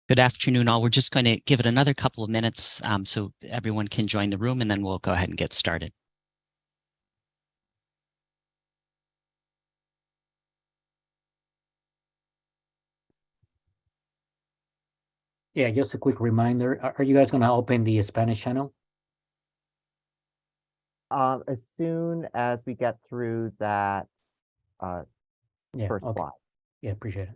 Good afternoon, all. We're just going to give it another couple of minutes so everyone can join the room, and then we'll go ahead and get started. Yeah, just a quick reminder. Are you guys going to open the Spanish channel? As soon as we get through that first slide. Yeah, appreciate it.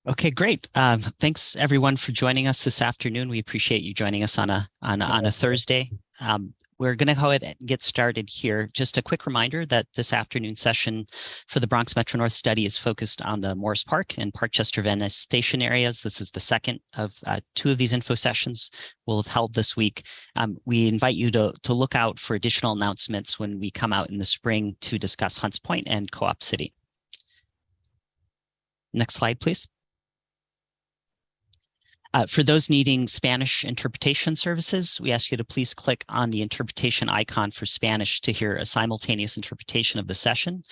Okay, great. Thanks everyone for joining us this afternoon. We appreciate you joining us on a Thursday. We're going to go ahead and get started here. Just a quick reminder that this afternoon session for the Bronx Metro North study is focused on the Morris Park and Parkchester Venice station areas. This is the second of two of these info sessions we'll have held this week. We invite you to look out for additional announcements when we come out in the spring to discuss Hunts Point and Co-op City. Next slide, please. For those needing Spanish interpretation services, we ask you to please click on the interpretation icon for Spanish to hear a simultaneous interpretation of the session.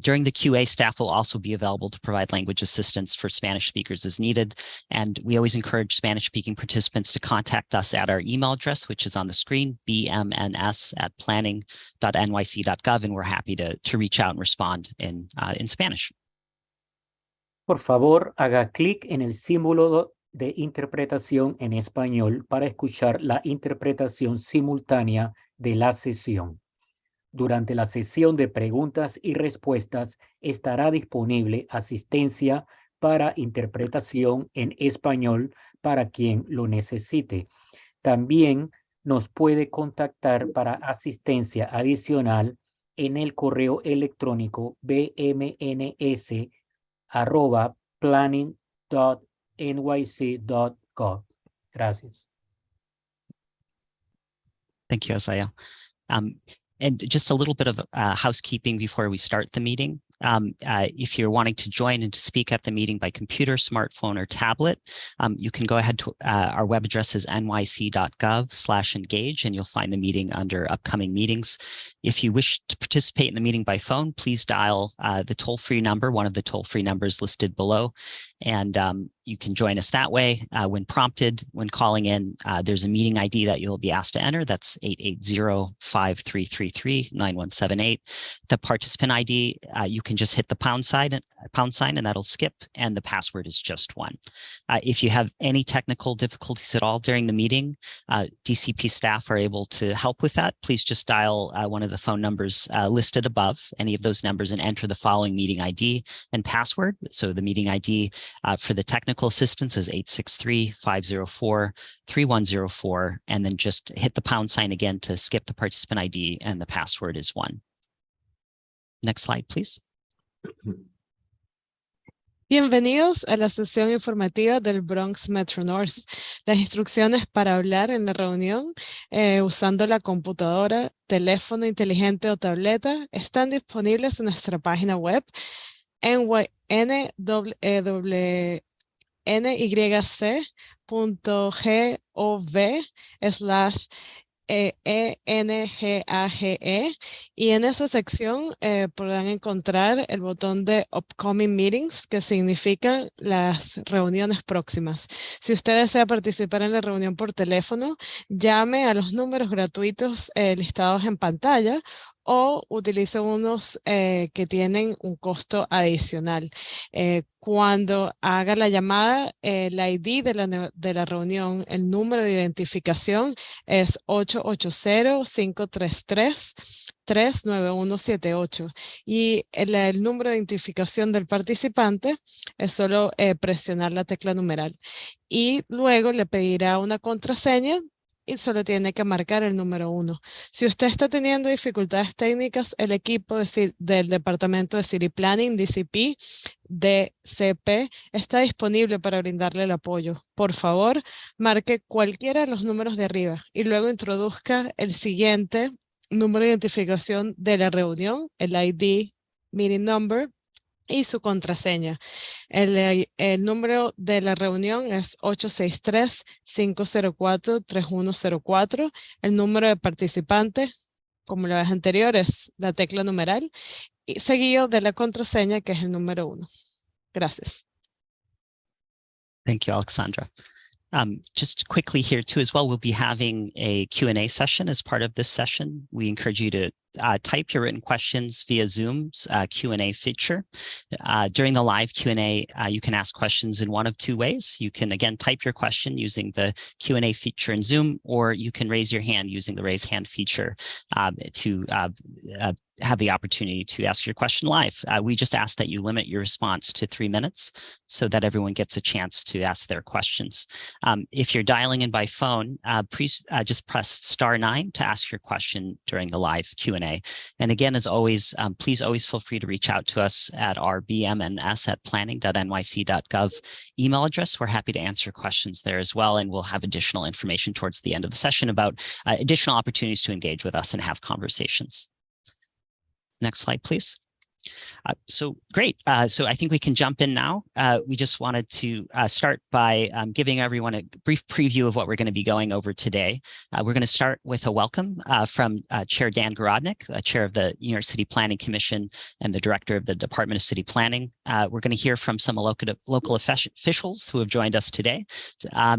During the QA, staff will also be available to provide language assistance for Spanish speakers as needed. And we always encourage Spanish-speaking participants to contact us at our email address, which is on the screen, bmns@planning.nyc.gov, and we're happy to reach out and respond in Spanish. Por favor, haga clic en el símbolo de interpretación en español para escuchar la interpretación simultánea de la sesión. Durante la sesión de preguntas y respuestas estará disponible asistencia para interpretación en español para quien lo necesite. También nos puede contactar para asistencia adicional en el correo electrónico bmns@planning.nyc.gov. Gracias. Thank you, Asael. And just a little bit of housekeeping before we start the meeting. If you're wanting to join and to speak at the meeting by computer, smartphone, or tablet, you can go ahead to our web address is nyc.gov/engage, and you'll find the meeting under upcoming meetings. If you wish to participate in the meeting by phone, please dial the toll-free number, one of the toll-free numbers listed below, and you can join us that way. When prompted, when calling in, there's a meeting ID that you'll be asked to enter. That's 880-5333-9178. The participant ID, you can just hit the pound sign, and that'll skip, and the password is just one. If you have any technical difficulties at all during the meeting, DCP staff are able to help with that. Please just dial one of the phone numbers listed above, any of those numbers, and enter the following meeting ID and password. So the meeting ID for the technical assistance is 863-504-3104, and then just hit the pound sign again to skip the participant ID, and the password is one. Next slide, please. Bienvenidos a la sesión informativa del Bronx Metro North. Las instrucciones para hablar en la reunión usando la computadora, teléfono inteligente o tableta están disponibles en nuestra página web nyc.gov/engage, y en esa sección podrán encontrar el botón de Upcoming Meetings, que significa las reuniones próximas. Si usted desea participar en la reunión por teléfono, llame a los números gratuitos listados en pantalla, o utilice unos que tienen un costo adicional. Cuando haga la llamada, el ID de la reunión, el número de identificación es 880-533-39178 y el número de identificación del participante es solo presionar la tecla numeral y luego le pedirá una contraseña y solo tiene que marcar el número 1. Si usted está teniendo dificultades técnicas, el equipo del Departamento de City Planning, DCP, DCP, está disponible para brindarle el apoyo. Por favor, marque cualquiera de los números de arriba y luego introduzca el siguiente número de identificación de la reunión, el ID, meeting number, y su contraseña. El número de la reunión es 863-504-3104. El número de participantes, como la vez anterior, es la tecla numeral y seguido de la contraseña, que es el número 1. Gracias. Thank you, Alexandra. Just quickly here too as well, we'll be having a Q&A session as part of this session. We encourage you to type your written questions via Zoom's Q&A feature. During the live Q&A, you can ask questions in one of two ways. You can, again, type your question using the Q&A feature in Zoom, or you can raise your hand using the raise hand feature to have the opportunity to ask your question live. We just ask that you limit your response to 3 minutes so that everyone gets a chance to ask their questions. If you're dialing in by phone, please just press *9 to ask your question during the live Q&A. And again, as always, please always feel free to reach out to us at our bmns@planning.nyc.gov email address. We're happy to answer questions there as well, and we'll have additional information towards the end of the session about additional opportunities to engage with us and have conversations. Next slide, please. So great. So I think we can jump in now. We just wanted to start by giving everyone a brief preview of what we're going to be going over today. We're going to start with a welcome from Chair Dan Garodnick, Chair of the New York City Planning Commission and the Director of the Department of City Planning. We're going to hear from some local officials who have joined us today.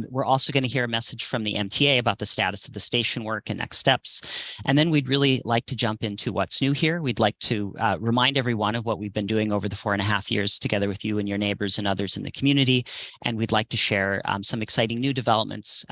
We're also going to hear a message from the MTA about the status of the station work and next steps. And then we'd really like to jump into what's new here. We'd like to remind everyone of what we've been doing over the 4.5 years together with you and your neighbors and others in the community. And we'd like to share some exciting new developments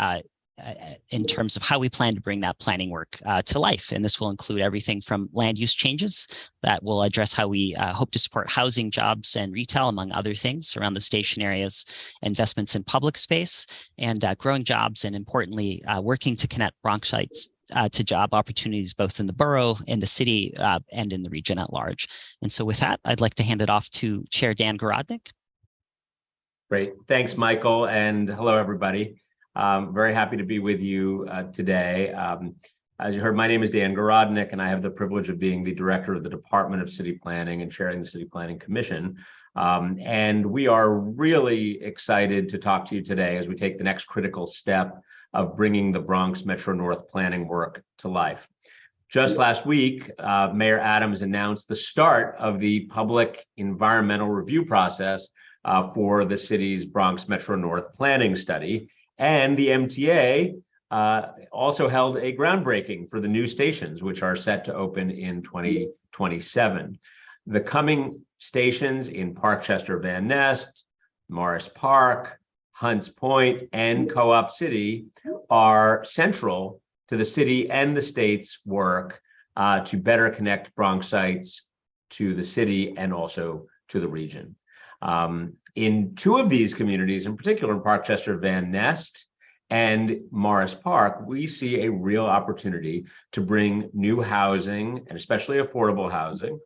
in terms of how we plan to bring that planning work to life. And this will include everything from land use changes that will address how we hope to support housing, jobs, and retail, among other things around the station areas, investments in public space, and growing jobs, and importantly, working to connect Bronxites to job opportunities both in the borough, in the city, and in the region at large. And so with that, I'd like to hand it off to Chair Dan Garodnick. Great. Thanks, Michael, and hello, everybody. Very happy to be with you today. As you heard, my name is Dan Garodnick, and I have the privilege of being the Director of the Department of City Planning and chairing the City Planning Commission. And we are really excited to talk to you today as we take the next critical step of bringing the Bronx Metro North planning work to life. Just last week, Mayor Adams announced the start of the public environmental review process for the city's Bronx Metro North planning study. And the MTA also held a groundbreaking for the new stations, which are set to open in 2027. The coming stations in Parkchester Van Nest, Morris Park, Hunts Point, and Co-op City are central to the city and the state's work to better connect Bronxites to the city and also to the region. In two of these communities, in particular in Parkchester Van Nest and Morris Park, we see a real opportunity to bring new housing, and especially affordable housing,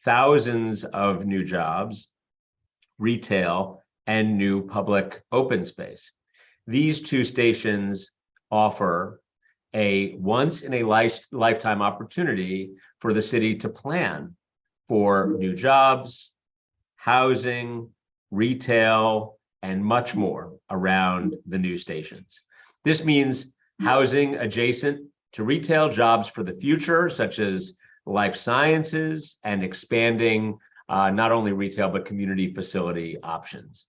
thousands of new jobs, retail, and new public open space. These two stations offer a once-in-a-lifetime opportunity for the city to plan for new jobs, housing, retail, and much more around the new stations. This means housing adjacent to retail, jobs for the future, such as life sciences, and expanding not only retail, but community facility options.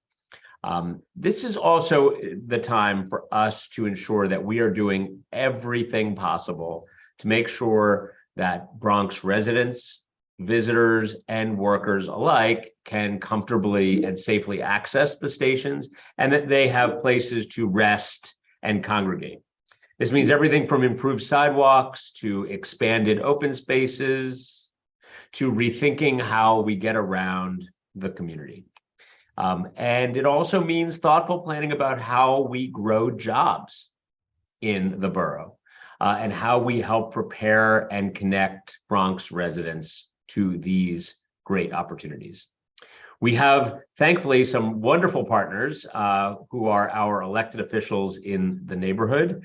This is also the time for us to ensure that we are doing everything possible to make sure that Bronx residents, visitors, and workers alike can comfortably and safely access the stations, and that they have places to rest and congregate. This means everything from improved sidewalks to expanded open spaces to rethinking how we get around the community. And it also means thoughtful planning about how we grow jobs in the borough and how we help prepare and connect Bronx residents to these great opportunities. We have, thankfully, some wonderful partners who are our elected officials in the neighborhood,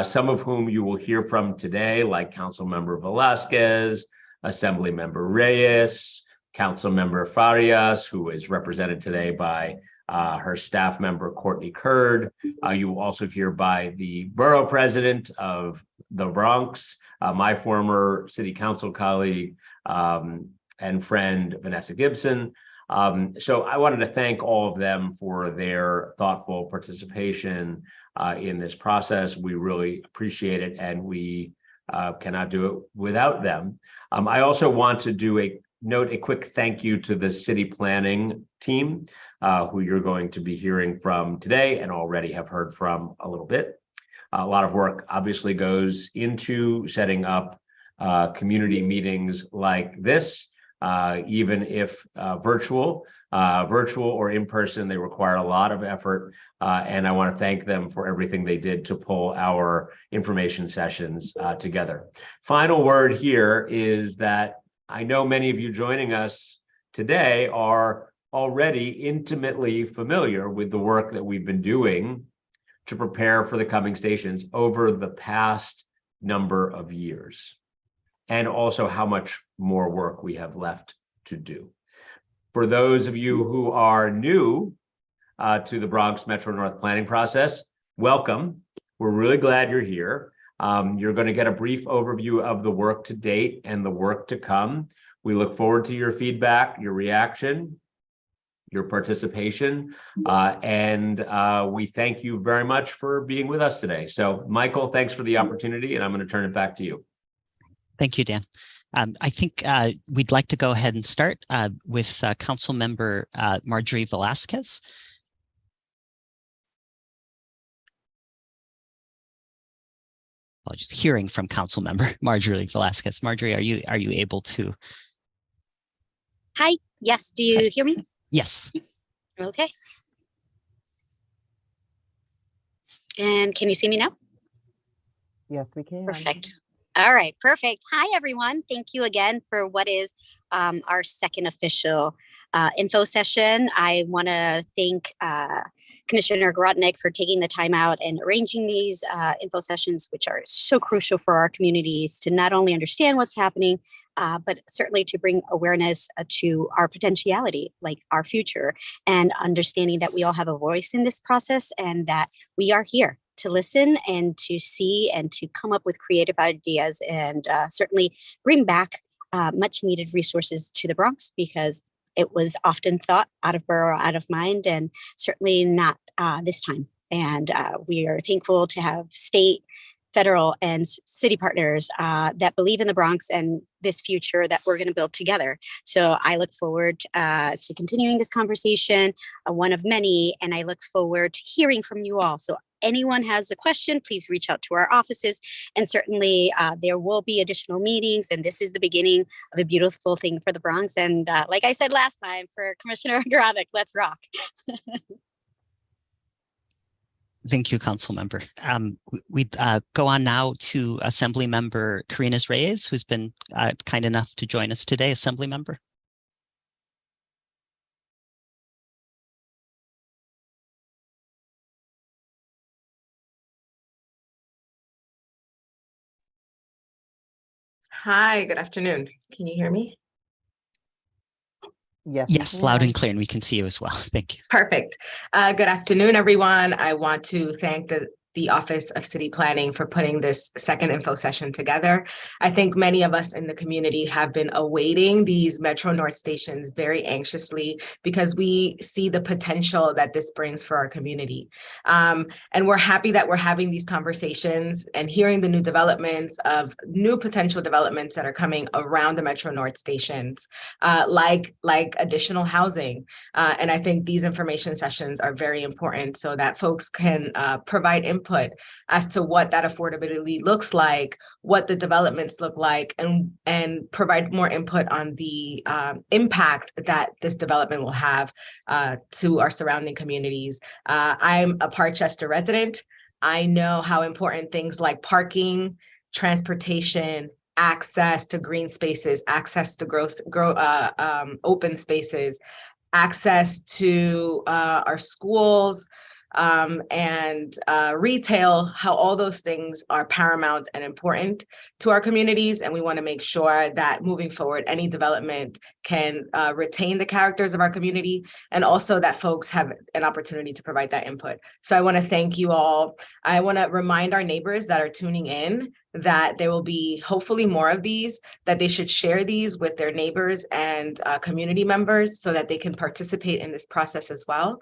some of whom you will hear from today, like Councilmember Velasquez, Assemblymember Reyes, Councilmember Farias, who is represented today by her staff member, Courtney Curd. You will also hear by the borough president of the Bronx, my former city council colleague and friend, Vanessa Gibson. So I wanted to thank all of them for their thoughtful participation in this process. We really appreciate it, and we cannot do it without them. I also want to note a quick thank you to the city planning team, who you're going to be hearing from today and already have heard from a little bit. A lot of work obviously goes into setting up community meetings like this. Even if virtual or in person, they require a lot of effort. And I want to thank them for everything they did to pull our information sessions together. Final word here is that I know many of you joining us today are already intimately familiar with the work that we've been doing to prepare for the coming stations over the past number of years, and also how much more work we have left to do. For those of you who are new to the Bronx Metro North planning process, welcome. We're really glad you're here. You're going to get a brief overview of the work to date and the work to come. We look forward to your feedback, your reaction, your participation, and we thank you very much for being with us today. So, Michael, thanks for the opportunity, and I'm going to turn it back to you. Thank you, Dan. I think we'd like to go ahead and start with Councilmember Marjorie Velasquez. Just hearing from Councilmember Marjorie Velasquez. Marjorie, are you able to? Hi. Yes. Do you hear me? Yes. Okay. And can you see me now? Yes, we can. Perfect. All right, perfect. Hi, everyone. Thank you again for what is our second official info session. I want to thank Commissioner Gorodnick for taking the time out and arranging these info sessions, which are so crucial for our communities to not only understand what's happening, but certainly to bring awareness to our potentiality, like our future, and understanding that we all have a voice in this process and that we are here to listen and to see and to come up with creative ideas and certainly bring back much needed resources to the Bronx, because it was often thought out of borough, out of mind, and certainly not this time. And we are thankful to have state, federal, and city partners that believe in the Bronx and this future that we're going to build together. So I look forward to continuing this conversation, one of many, and I look forward to hearing from you all. So anyone has a question, please reach out to our offices. And certainly there will be additional meetings. And this is the beginning of a beautiful thing for the Bronx. And like I said last time, for Commissioner Gorodnick, let's rock. Thank you, Councilmember. We go on now to Assemblymember Karina Reyes, who's been kind enough to join us today. Assemblymember. Hi, good afternoon. Can you hear me? Yes, loud and clear, and we can see you as well. Thank you. Perfect. Good afternoon, everyone. I want to thank the the Office of City Planning for putting this second info session together. I think many of us in the community have been awaiting these Metro North stations very anxiously because we see the potential that this brings for our community. And we're happy that we're having these conversations and hearing the new developments of new potential developments that are coming around the Metro North stations, like additional housing. And I think these information sessions are very important so that folks can provide input as to what that affordability looks like, what the developments look like, and provide more input on the impact that this development will have to our surrounding communities. I'm a Parkchester resident. I know how important things like parking, transportation, access to green spaces, access to open spaces, access to our schools, and retail, how all those things are paramount and important to our communities. And we want to make sure that moving forward, any development can retain the characters of our community, and also that folks have an opportunity to provide that input. So I want to thank you all. I want to remind our neighbors that are tuning in that there will be hopefully more of these, that they should share these with their neighbors and community members so that they can participate in this process as well,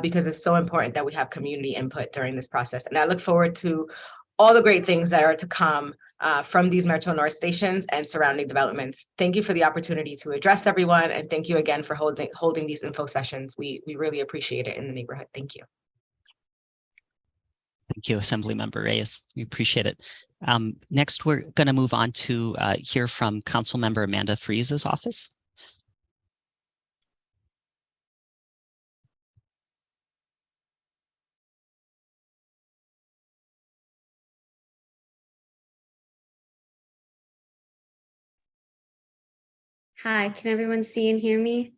because it's so important that we have community input during this process. And I look forward to all the great things that are to come from these Metro North stations and surrounding developments. Thank you for the opportunity to address everyone, and thank you again for holding these info sessions. We really appreciate it in the neighborhood. Thank you. Thank you, Assemblymember Reyes. We appreciate it. Next, we're going to move on to hear from Councilmember Amanda Friese's office. Hi, can everyone see and hear me?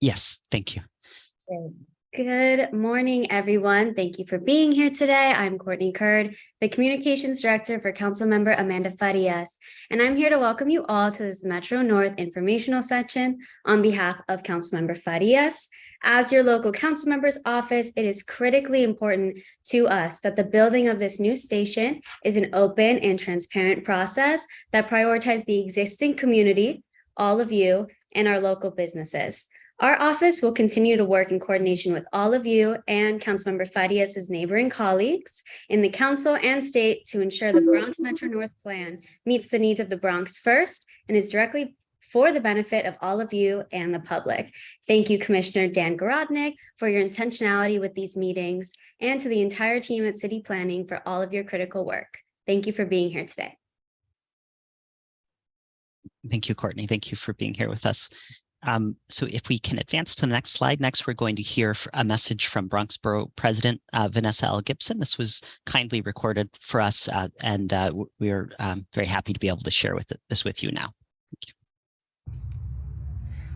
Yes, thank you. Good morning, everyone. Thank you for being here today. I'm Courtney Curd, the Communications Director for Councilmember Amanda Farias, and I'm here to welcome you all to this Metro North informational session on behalf of Councilmember Farias. As your local councilmember's office, it is critically important to us that the building of this new station is an open and transparent process that prioritizes the existing community, all of you, and our local businesses. Our office will continue to work in coordination with all of you and Councilmember Farias's neighboring colleagues in the council and state to ensure the Bronx Metro North Plan meets the needs of the Bronx first and is directly for the benefit of all of you and the public. Thank you, Commissioner Dan Garodnick, for your intentionality with these meetings, and to the entire team at City Planning for all of your critical work. Thank you for being here today. Thank you, Courtney. Thank you for being here with us. So if we can advance to the next slide. Next, we're going to hear a message from Bronx Borough President Vanessa L. Gibson. This was kindly recorded for us, and we are very happy to be able to share this with you now. Thank you.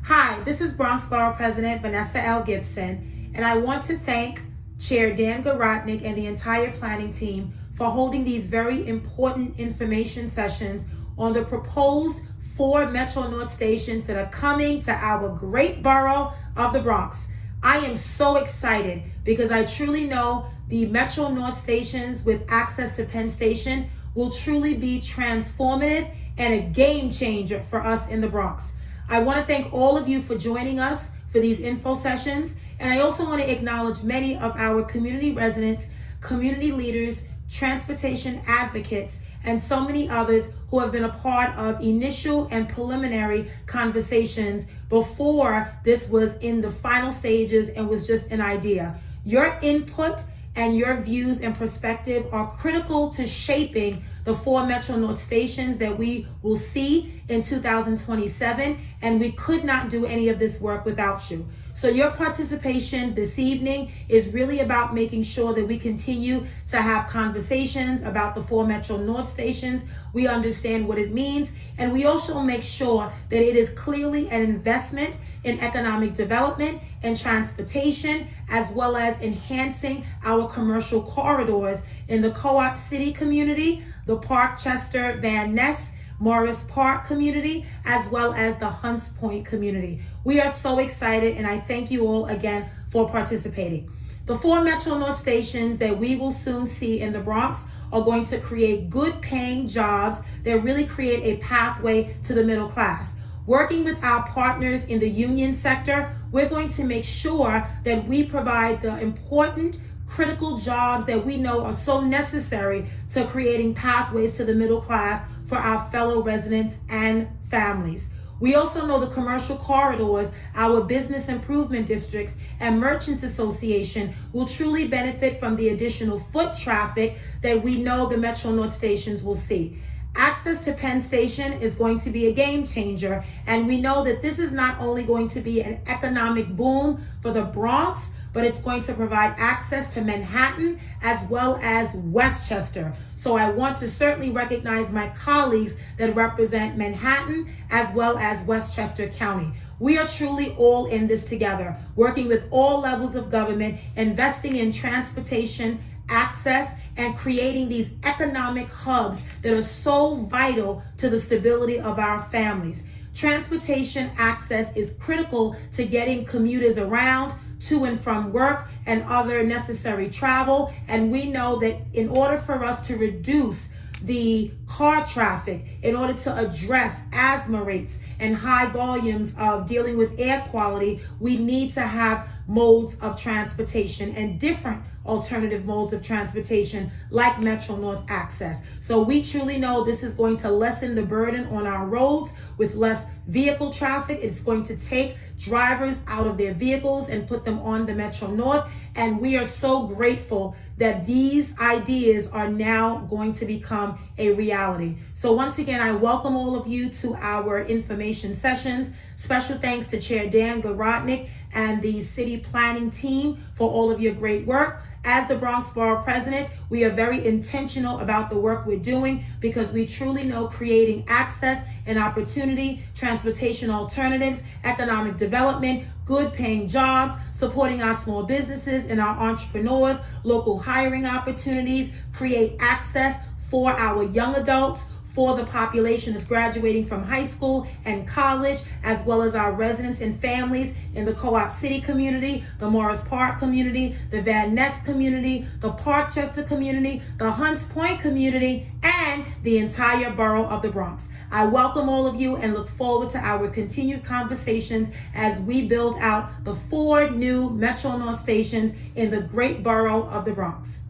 Hi, this is Bronx Borough President Vanessa L. Gibson, and I want to thank Chair Dan Garodnick and the entire planning team for holding these very important information sessions on the proposed 4 Metro North stations that are coming to our great borough of the Bronx. I am so excited because I truly know the Metro North stations with access to Penn Station will truly be transformative and a game changer for us in the Bronx. I want to thank all of you for joining us for these info sessions, and I also want to acknowledge many of our community residents, community leaders, transportation advocates, and so many others who have been a part of initial and preliminary conversations before this was in the final stages and was just an idea. Your input and your views and perspective are critical to shaping the 4 Metro North stations that we will see in 2027, and we could not do any of this work without you. So your participation this evening is really about making sure that we continue to have conversations about the 4 Metro North stations. We understand what it means, and we also make sure that it is clearly an investment in economic development and transportation, as well as enhancing our commercial corridors in the Co-op City community, the Parkchester, Van Ness, Morris Park community, as well as the Hunts Point community. We are so excited, and I thank you all again for participating. The 4 Metro North stations that we will soon see in the Bronx are going to create good paying jobs that really create a pathway to the middle class. Working with our partners in the union sector, we're going to make sure that we provide the important critical jobs that we know are so necessary to creating pathways to the middle class for our fellow residents and families. We also know the commercial corridors, our business improvement districts, and merchants association will truly benefit from the additional foot traffic that we know the Metro North stations will see. Access to Penn Station is going to be a game changer, and we know that this is not only going to be an economic boom for the Bronx, but it's going to provide access to Manhattan as well as Westchester. So I want to certainly recognize my colleagues that represent Manhattan as well as Westchester County. We are truly all in this together, working with all levels of government, investing in transportation, access, and creating these economic hubs that are so vital to the stability of our families. Transportation access is critical to getting commuters around, to and from work, and other necessary travel. And we know that in order for us to reduce the car traffic, in order to address asthma rates and high volumes of dealing with air quality, we need to have modes of transportation and different alternative modes of transportation like Metro North access. So we truly know this is going to lessen the burden on our roads with less vehicle traffic. It's going to take drivers out of their vehicles and put them on the Metro North. And we are so grateful that these ideas are now going to become a reality. So once again, I welcome all of you to our information sessions. Special thanks to Chair Dan Garodnick and the city planning team for all of your great work. As the Bronx Borough President, we are very intentional about the work we're doing because we truly know creating access and opportunity, transportation alternatives, economic development, good paying jobs, supporting our small businesses and our entrepreneurs, local hiring opportunities, create access for our young adults, for the population that's graduating from high school and college, as well as our residents and families in the Co-op City community, the Morris Park community, the Van Ness community, the Parkchester community, the Hunts Point community, and the entire borough of the Bronx. I welcome all of you and look forward to our continued conversations as we build out the 4 new Metro North stations in the great borough of the Bronx.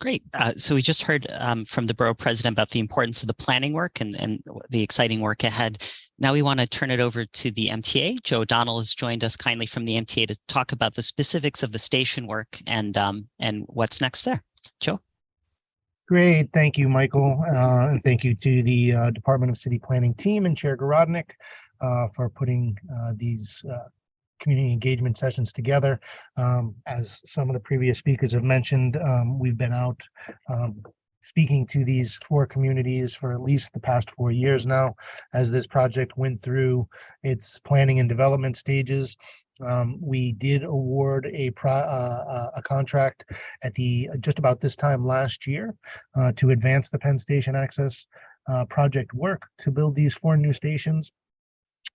Great. So we just heard from the borough president about the importance of the planning work and the exciting work ahead. Now we want to turn it over to the MTA. Joe O'Donnell has joined us kindly from the MTA to talk about the specifics of the station work and what's next there. Joe? Great. Thank you, Michael. And thank you to the Department of City Planning team and Chair Garodnick for putting these community engagement sessions together. As some of the previous speakers have mentioned, we've been out speaking to these 4 communities for at least the past 4 years now, as this project went through its planning and development stages. We did award a contract at just about this time last year to advance the Penn Station access project work to build these 4 new stations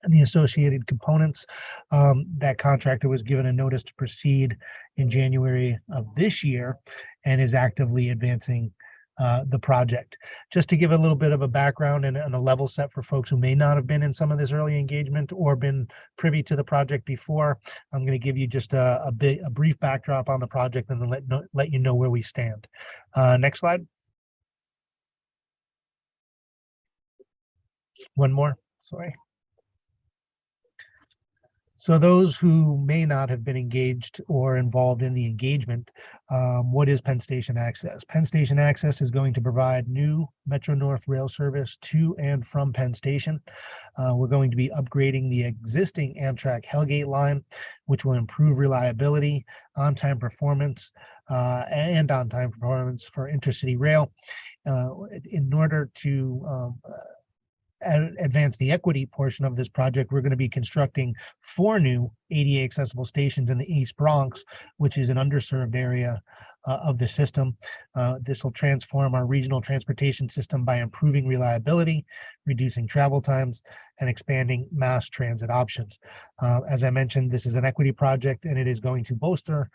and the associated components. That contractor was given a notice to proceed in January of this year and is actively advancing the project. Just to give a little bit of a background and a level set for folks who may not have been in some of this early engagement or been privy to the project before, I'm going to give you just a brief backdrop on the project and then let you know where we stand. Next slide. One more, sorry. So those who may not have been engaged or involved in the engagement, what is Penn Station Access? Penn Station Access is going to provide new Metro North rail service to and from Penn Station. We're going to be upgrading the existing Amtrak Hellgate line, which will improve reliability, on-time performance, and on-time performance for intercity rail. In order to advance the equity portion of this project, we're going to be constructing 4 new ADA accessible stations in the East Bronx, which is an underserved area of the system. This will transform our regional transportation system by improving reliability, reducing travel times, and expanding mass transit options. As I mentioned, this is an equity project, and it is going to bolster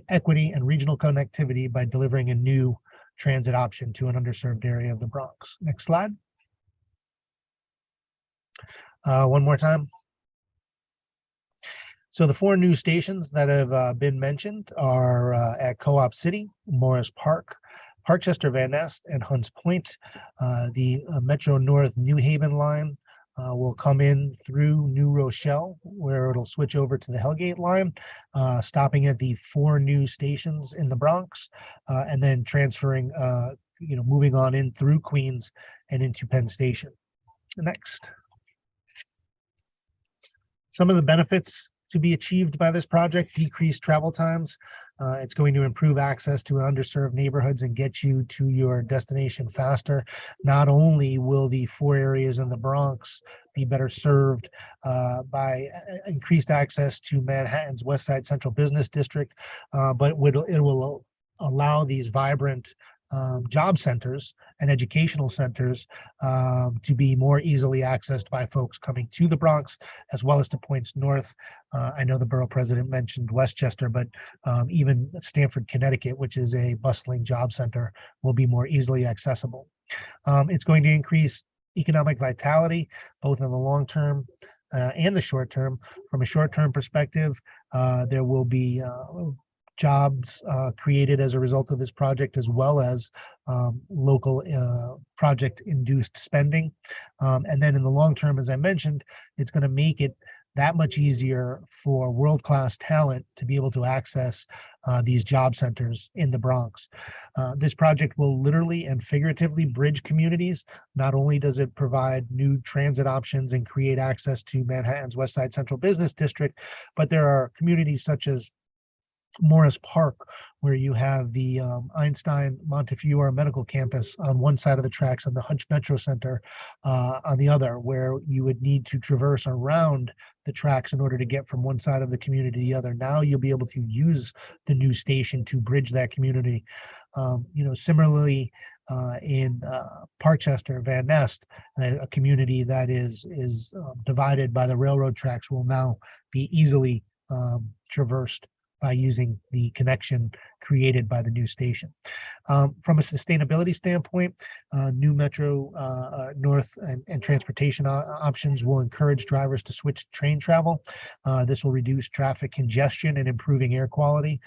equity and regional connectivity by delivering a new transit option to an underserved area of the Bronx. Next slide. One more time. So the 4 new stations that have been mentioned are at Co-op City, Morris Park, Parkchester, Van Nest, and Hunts Point. The Metro North New Haven line will come in through New Rochelle, where it'll switch over to the Hellgate line, stopping at the 4 new stations in the Bronx, and then transferring, moving on in through Queens and into Penn Station. Next. Some of the benefits to be achieved by this project: decreased travel times. It's going to improve access to underserved neighborhoods and get you to your destination faster. Not only will the 4 areas in the Bronx be better served by increased access to Manhattan's West Side Central Business District, but it will allow these vibrant job centers and educational centers to be more easily accessed by folks coming to the Bronx, as well as to points north. I know the borough president mentioned Westchester, but even Stamford, Connecticut, which is a bustling job center, will be more easily accessible. It's going to increase economic vitality, both in the long term and the short term. From a short term perspective, there will be jobs created as a result of this project, as well as local project induced spending. And then in the long term, as I mentioned, it's going to make it that much easier for world-class talent to be able to access these job centers in the Bronx. This project will literally and figuratively bridge communities. Not only does it provide new transit options and create access to Manhattan's West Side Central Business District, but there are communities such as Morris Park, where you have the Einstein Montefiore Medical Campus on one side of the tracks and the Hunch Metro Center on the other, where you would need to traverse around the tracks in order to get from one side of the community to the other. Now you'll be able to use the new station to bridge that community. Similarly, in Parkchester, Van Nest, a community that is divided by the railroad tracks, will now be easily traversed by using the connection created by the new station. From a sustainability standpoint, new Metro North and transportation options will encourage drivers to switch train travel. This will reduce traffic congestion and improving air quality.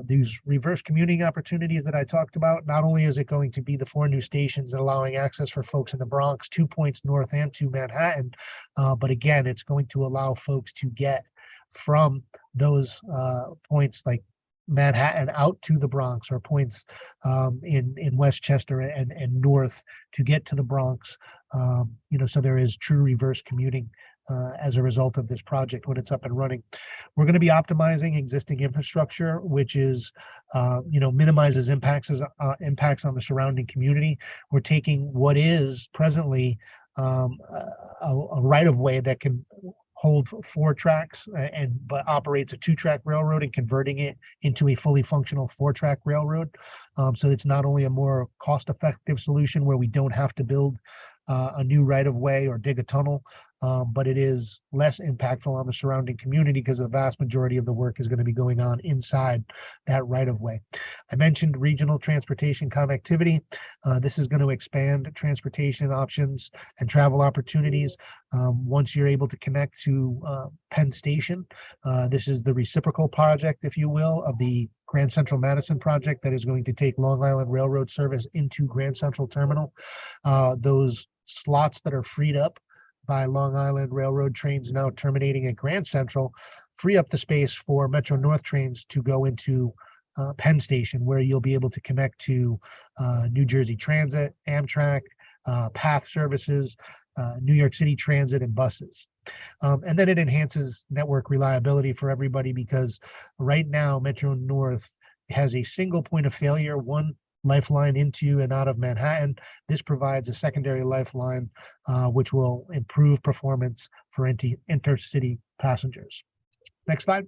These reverse commuting opportunities that I talked about, not only is it going to be the 4 new stations allowing access for folks in the Bronx, 2 points north and to Manhattan, but again, it's going to allow folks to get from those points like Manhattan out to the Bronx, or points in Westchester and north to get to the Bronx. So there is true reverse commuting as a result of this project when it's up and running. We're going to be optimizing existing infrastructure, which is, minimizes impacts on the surrounding community. We're taking what is presently a right-of-way that can hold 4 tracks but operates a 2-track railroad, and converting it into a fully functional 4-track railroad. So it's not only a more cost-effective solution where we don't have to build a new right-of-way or dig a tunnel, but it is less impactful on the surrounding community because the vast majority of the work is going to be going on inside that right-of-way. I mentioned regional transportation connectivity. This is going to expand transportation options and travel opportunities. Once you're able to connect to Penn Station, this is the reciprocal project, if you will, of the Grand Central Madison project that is going to take Long Island Railroad service into Grand Central Terminal. Those slots that are freed up by Long Island Railroad trains now terminating at Grand Central free up the space for Metro North trains to go into Penn Station, where you'll be able to connect to New Jersey Transit, Amtrak, PATH services, New York City Transit, and buses. And then it enhances network reliability for everybody, because right now Metro North has a single point of failure, one lifeline into and out of Manhattan. This provides a secondary lifeline, which will improve performance for intercity passengers. Next slide.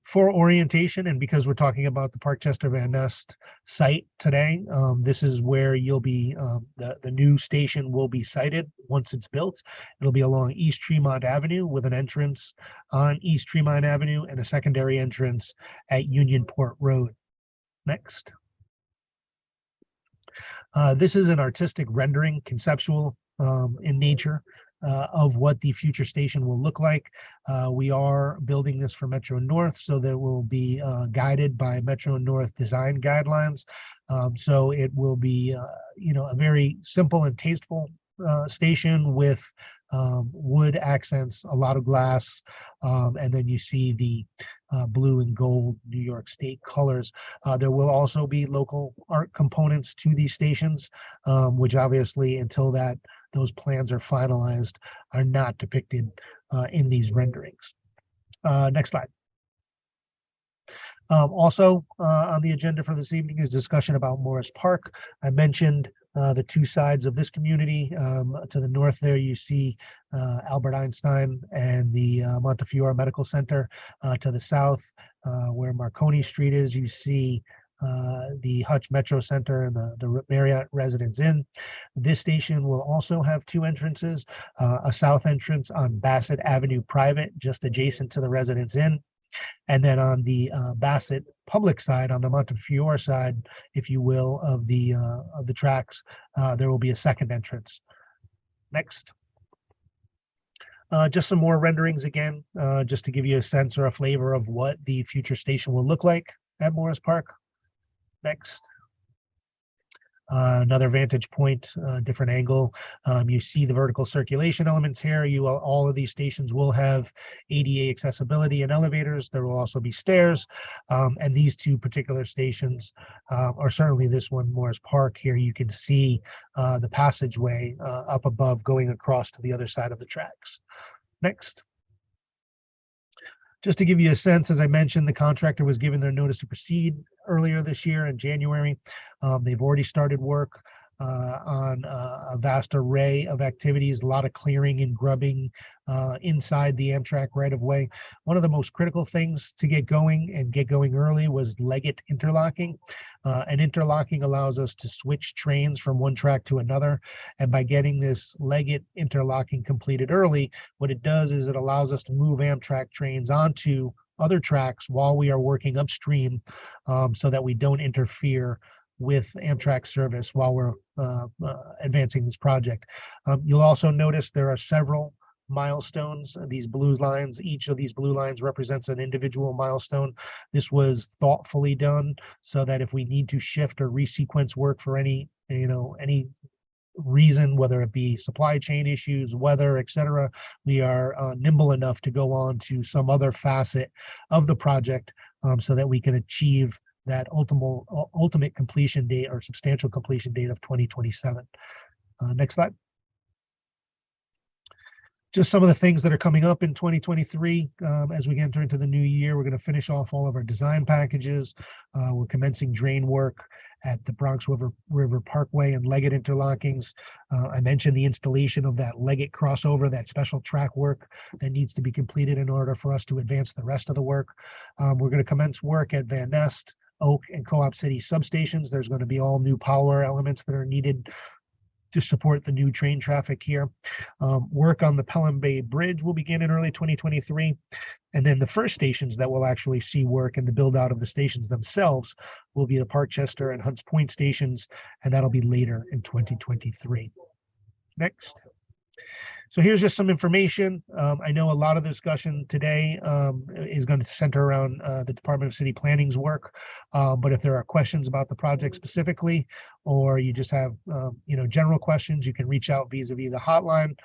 For orientation, and because we're talking about the Parkchester Van Nest site today, this is where you'll be, the new station will be sited once it's built. It'll be along East Tremont Avenue with an entrance on East Tremont Avenue and a secondary entrance at Unionport Road. Next. This is an artistic rendering, conceptual in nature, of what the future station will look like. We are building this for Metro North, so that will be guided by Metro North design guidelines. So it will be, a very simple and tasteful station with wood accents, a lot of glass, and then you see the blue and gold New York State colors. There will also be local art components to these stations, which obviously, until those plans are finalized, are not depicted in these renderings. Next slide. Also on the agenda for this evening is discussion about Morris Park. I mentioned the two sides of this community. To the north there, you see Albert Einstein and the Montefiore Medical Center. To the south, where Marconi Street is, you see the Hutch Metro Center and the Marriott Residence Inn. This station will also have two entrances, a south entrance on Bassett Avenue Private, just adjacent to the Residence Inn. And then on the Bassett public side, on the Montefiore side, if you will, of the tracks, there will be a second entrance. Next. Just some more renderings again, just to give you a sense or a flavor of what the future station will look like at Morris Park. Next. Another vantage point, different angle. You see the vertical circulation elements here. All of these stations will have ADA accessibility and elevators. There will also be stairs. And these two particular stations, or certainly this one, Morris Park here, you can see the passageway up above going across to the other side of the tracks. Next. Just to give you a sense, as I mentioned, the contractor was given their notice to proceed earlier this year in January. They've already started work on a vast array of activities, a lot of clearing and grubbing inside the Amtrak right-of-way. One of the most critical things to get going early was Leggett interlocking. And interlocking allows us to switch trains from one track to another. And by getting this Leggett interlocking completed early, what it does is it allows us to move Amtrak trains onto other tracks while we are working upstream, so that we don't interfere with Amtrak service while we're advancing this project. You'll also notice there are several milestones, these blue lines. Each of these blue lines represents an individual milestone. This was thoughtfully done so that if we need to shift or resequence work for any reason, whether it be supply chain issues, weather, etc., we are nimble enough to go on to some other facet of the project, so that we can achieve that ultimate completion date or substantial completion date of 2027. Next slide. Just some of the things that are coming up in 2023 as we enter into the new year. We're going to finish off all of our design packages. We're commencing drain work at the Bronx River Parkway and Leggett interlockings. I mentioned the installation of that Leggett crossover, that special track work that needs to be completed in order for us to advance the rest of the work. We're going to commence work at Van Nest, Oak, and Co-op City substations. There's going to be all new power elements that are needed to support the new train traffic here. Work on the Pelham Bay Bridge will begin in early 2023. And then the first stations that will actually see work and the build out of the stations themselves will be the Parkchester and Hunts Point stations, and that'll be later in 2023. Next. So here's just some information. I know a lot of the discussion today is going to center around the Department of City Planning's work, but if there are questions about the project specifically, or you just have general questions, you can reach out vis-a-vis the hotline.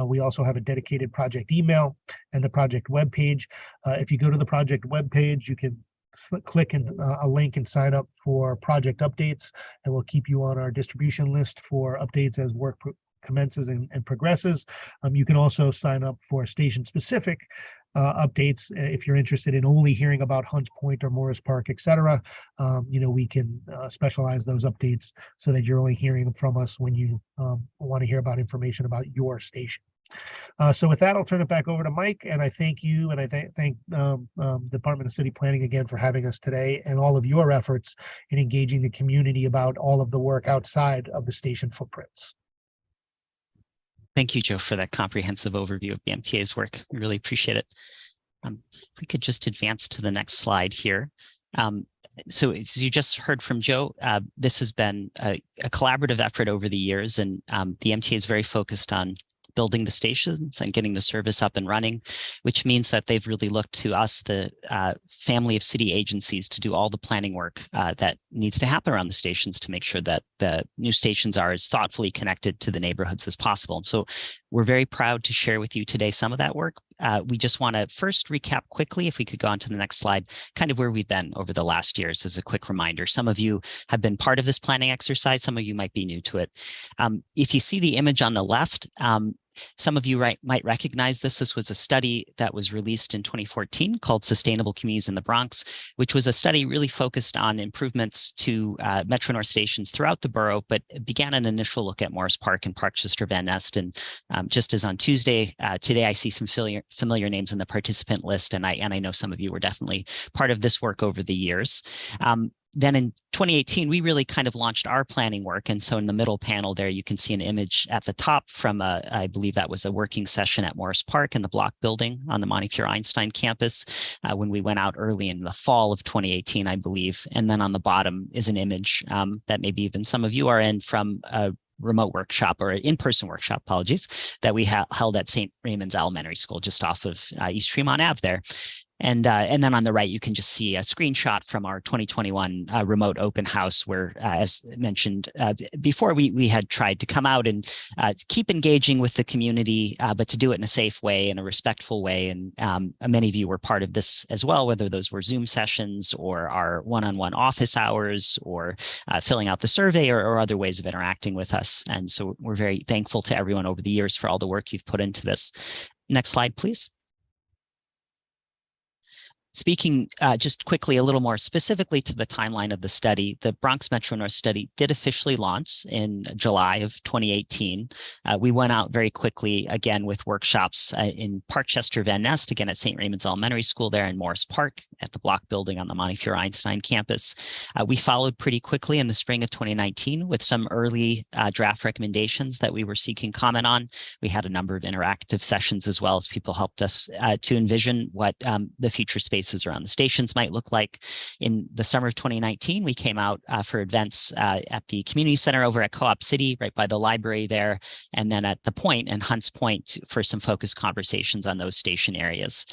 We also have a dedicated project email and the project webpage. If you go to the project webpage, you can click a link and sign up for project updates, and we'll keep you on our distribution list for updates as work commences and progresses. You can also sign up for station-specific updates if you're interested in only hearing about Hunts Point or Morris Park, etc. We can specialize those updates so that you're only hearing them from us when you want to hear about information about your station. So with that, I'll turn it back over to Mike, and I thank you, and I thank Department of City Planning again for having us today, and all of your efforts in engaging the community about all of the work outside of the station footprints. Thank you, Joe, for that comprehensive overview of the MTA's work. We really appreciate it. If we could just advance to the next slide here. So as you just heard from Joe, this has been a collaborative effort over the years, and the MTA is very focused on building the stations and getting the service up and running, which means that they've really looked to us, the family of city agencies, to do all the planning work that needs to happen around the stations to make sure that the new stations are as thoughtfully connected to the neighborhoods as possible. And so we're very proud to share with you today some of that work. We just want to first recap quickly, if we could go on to the next slide, kind of where we've been over the last years as a quick reminder. Some of you have been part of this planning exercise. Some of you might be new to it. If you see the image on the left, some of you might recognize this. This was a study that was released in 2014 called Sustainable Communities in the Bronx, which was a study really focused on improvements to Metro North stations throughout the borough, but began an initial look at Morris Park and Parkchester Van Nest. And just as on Tuesday, today I see some familiar names in the participant list, and I know some of you were definitely part of this work over the years. Then in 2018, we really kind of launched our planning work. And so in the middle panel there, you can see an image at the top from, I believe that was a working session at Morris Park in the Block building on the Montefiore Einstein campus when we went out early in the fall of 2018, I believe. And then on the bottom is an image that maybe even some of you are in from a remote workshop or in-person workshop, apologies, that we held at St. Raymond's Elementary School just off of East Tremont Ave there. And then on the right, you can just see a screenshot from our 2021 remote open house where, as mentioned before, we had tried to come out and keep engaging with the community, but to do it in a safe way, in a respectful way. And many of you were part of this as well, whether those were Zoom sessions or our one-on-one office hours or filling out the survey or other ways of interacting with us. And so we're very thankful to everyone over the years for all the work you've put into this. Next slide, please. Speaking just quickly, a little more specifically to the timeline of the study, the Bronx Metro North study did officially launch in July of 2018. We went out very quickly, again, with workshops in Parkchester Van Nest, again at St. Raymond's Elementary School there in Morris Park at the Block building on the Montefiore Einstein campus. We followed pretty quickly in the spring of 2019 with some early draft recommendations that we were seeking comment on. We had a number of interactive sessions as well as people helped us to envision what the future space around the stations might look like. In the summer of 2019, we came out for events at the community center over at Co-op City, right by the library there, and then at the Point and Hunts Point for some focused conversations on those station areas.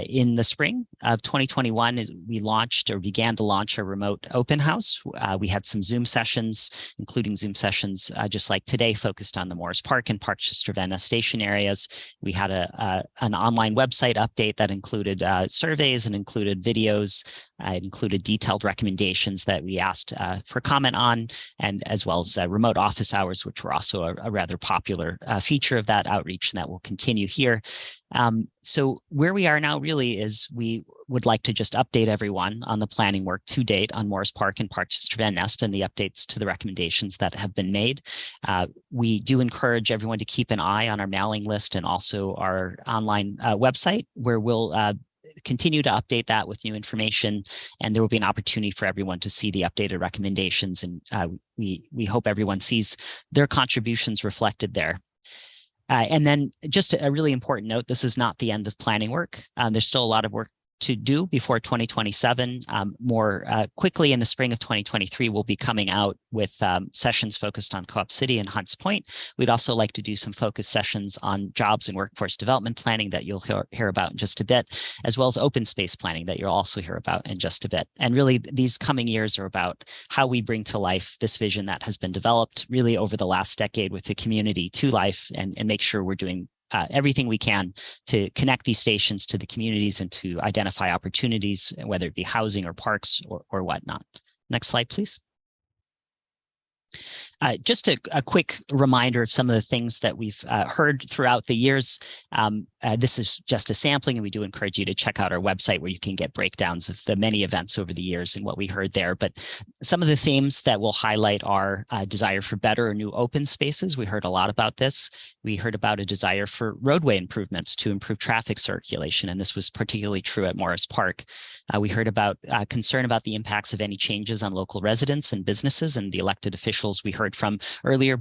In the spring of 2021, we launched or began to launch a remote open house. We had some Zoom sessions, including Zoom sessions just like today, focused on the Morris Park and Parkchester Van Nest station areas. We had an online website update that included surveys and included videos. It included detailed recommendations that we asked for comment on, and as well as remote office hours, which were also a rather popular feature of that outreach, and that will continue here. So where we are now really is we would like to just update everyone on the planning work to date on Morris Park and Parkchester Van Nest and the updates to the recommendations that have been made. We do encourage everyone to keep an eye on our mailing list and also our online website, where we'll continue to update that with new information, and there will be an opportunity for everyone to see the updated recommendations, and we hope everyone sees their contributions reflected there. And then just a really important note, this is not the end of planning work. There's still a lot of work to do before 2027. More quickly in the spring of 2023, we'll be coming out with sessions focused on Co-op City and Hunts Point. We'd also like to do some focus sessions on jobs and workforce development planning that you'll hear about in just a bit, as well as open space planning that you'll also hear about in just a bit. And really, these coming years are about how we bring to life this vision that has been developed really over the last decade with the community to life, and make sure we're doing everything we can to connect these stations to the communities and to identify opportunities, whether it be housing or parks or whatnot. Next slide, please. Just a quick reminder of some of the things that we've heard throughout the years. This is just a sampling, and we do encourage you to check out our website where you can get breakdowns of the many events over the years and what we heard there. But some of the themes that we'll highlight are desire for better or new open spaces. We heard a lot about this. We heard about a desire for roadway improvements to improve traffic circulation, and this was particularly true at Morris Park. We heard about concern about the impacts of any changes on local residents and businesses, and the elected officials we heard from earlier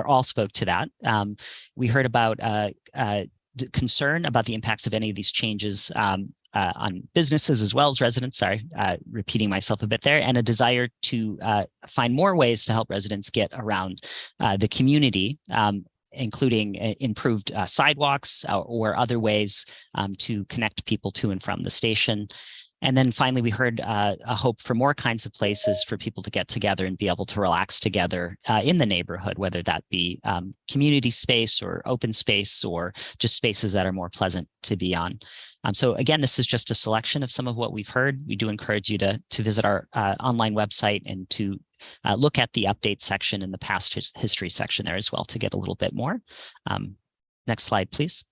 all spoke to that. We heard about concern about the impacts of any of these changes on businesses as well as residents. Sorry, repeating myself a bit there, and a desire to find more ways to help residents get around the community, including improved sidewalks or other ways to connect people to and from the station. And then finally, we heard a hope for more kinds of places for people to get together and be able to relax together in the neighborhood, whether that be community space or open space or just spaces that are more pleasant to be on. So again, this is just a selection of some of what we've heard. We do encourage you to visit our online website and to look at the update section in the past history section there as well to get a little bit more. Next slide, please.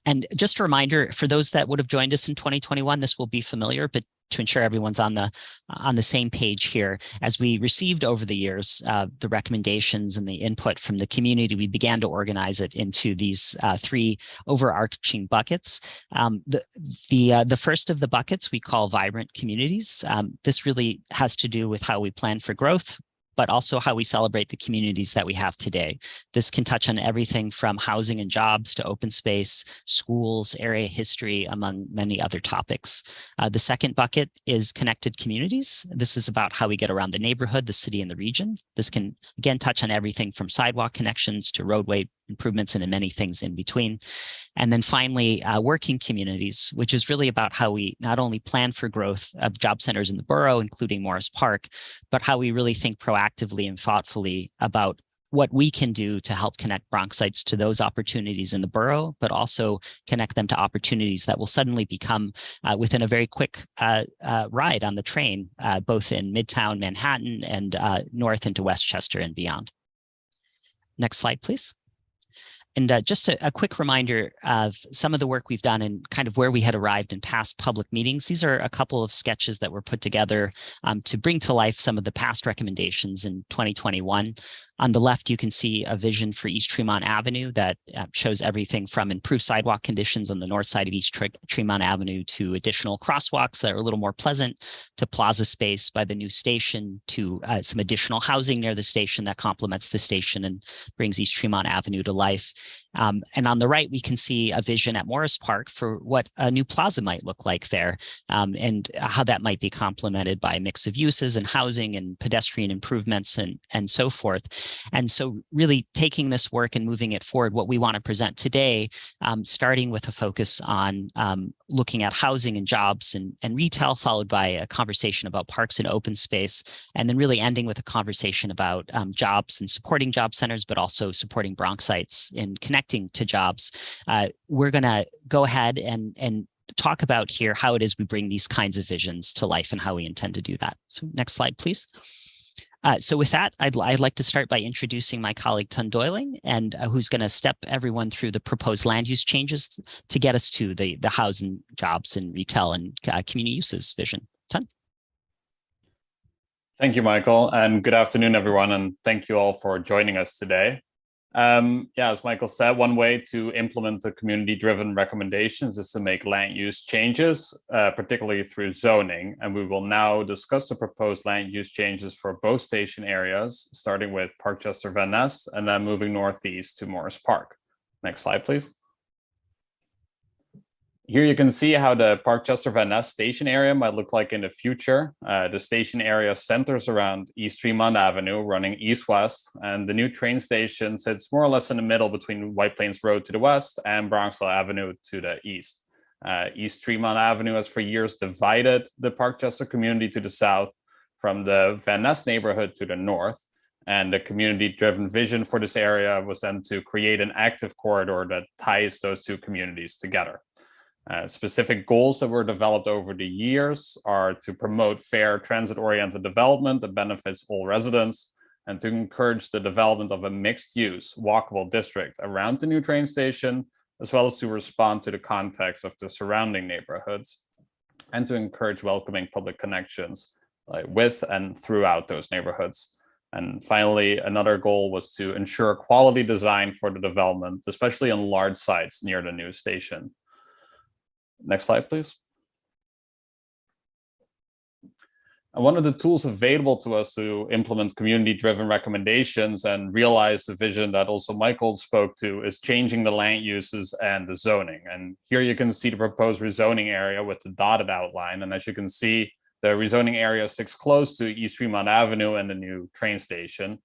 And just a reminder for those that would have joined us in 2021, this will be familiar, but to ensure everyone's on the same page here, as we received over the years the recommendations and the input from the community, we began to organize it into these three overarching buckets. The first of the buckets we call vibrant communities. This really has to do with how we plan for growth, but also how we celebrate the communities that we have today. This can touch on everything from housing and jobs to open space, schools, area history, among many other topics. The second bucket is connected communities. This is about how we get around the neighborhood, the city, and the region. This can, again, touch on everything from sidewalk connections to roadway improvements and many things in between. And then finally, working communities, which is really about how we not only plan for growth of job centers in the borough, including Morris Park, but how we really think proactively and thoughtfully about what we can do to help connect Bronxites to those opportunities in the borough, but also connect them to opportunities that will suddenly become within a very quick ride on the train, both in Midtown Manhattan and north into Westchester and beyond. Next slide, please. And just a quick reminder of some of the work we've done and kind of where we had arrived in past public meetings. These are a couple of sketches that were put together to bring to life some of the past recommendations in 2021. On the left, you can see a vision for East Tremont Avenue that shows everything from improved sidewalk conditions on the north side of East Tremont Avenue to additional crosswalks that are a little more pleasant, to plaza space by the new station, to some additional housing near the station that complements the station and brings East Tremont Avenue to life. And on the right, we can see a vision at Morris Park for what a new plaza might look like there, and how that might be complemented by a mix of uses and housing and pedestrian improvements and so forth. And so really taking this work and moving it forward, what we want to present today, starting with a focus on looking at housing and jobs and retail, followed by a conversation about parks and open space, and then really ending with a conversation about jobs and supporting job centers, but also supporting Bronxites in connecting to jobs. We're going to go ahead and talk about here how it is we bring these kinds of visions to life and how we intend to do that. So next slide, please. So with that, I'd like to start by introducing my colleague Tun Doiling, and who's going to step everyone through the proposed land use changes to get us to the housing, jobs, and retail and community uses vision. Tun. Thank you, Michael, and good afternoon, everyone, and thank you all for joining us today. As Michael said, one way to implement the community-driven recommendations is to make land use changes, particularly through zoning. And we will now discuss the proposed land use changes for both station areas, starting with Parkchester Van Ness and then moving northeast to Morris Park. Next slide, please. Here you can see how the Parkchester Van Ness station area might look like in the future. The station area centers around East Tremont Avenue, running east-west, and the new train station sits more or less in the middle between White Plains Road to the west and Bronxville Avenue to the east. East Tremont Avenue has for years divided the Parkchester community to the south from the Van Ness neighborhood to the north, and the community-driven vision for this area was then to create an active corridor that ties those two communities together. Specific goals that were developed over the years are to promote fair transit-oriented development that benefits all residents, and to encourage the development of a mixed-use walkable district around the new train station, as well as to respond to the context of the surrounding neighborhoods, and to encourage welcoming public connections with and throughout those neighborhoods. And finally, another goal was to ensure quality design for the development, especially on large sites near the new station. Next slide, please. And one of the tools available to us to implement community-driven recommendations and realize the vision that also Michael spoke to is changing the land uses and the zoning. And here you can see the proposed rezoning area with the dotted outline. And as you can see, the rezoning area sticks close to East Fremont Avenue and the new train station.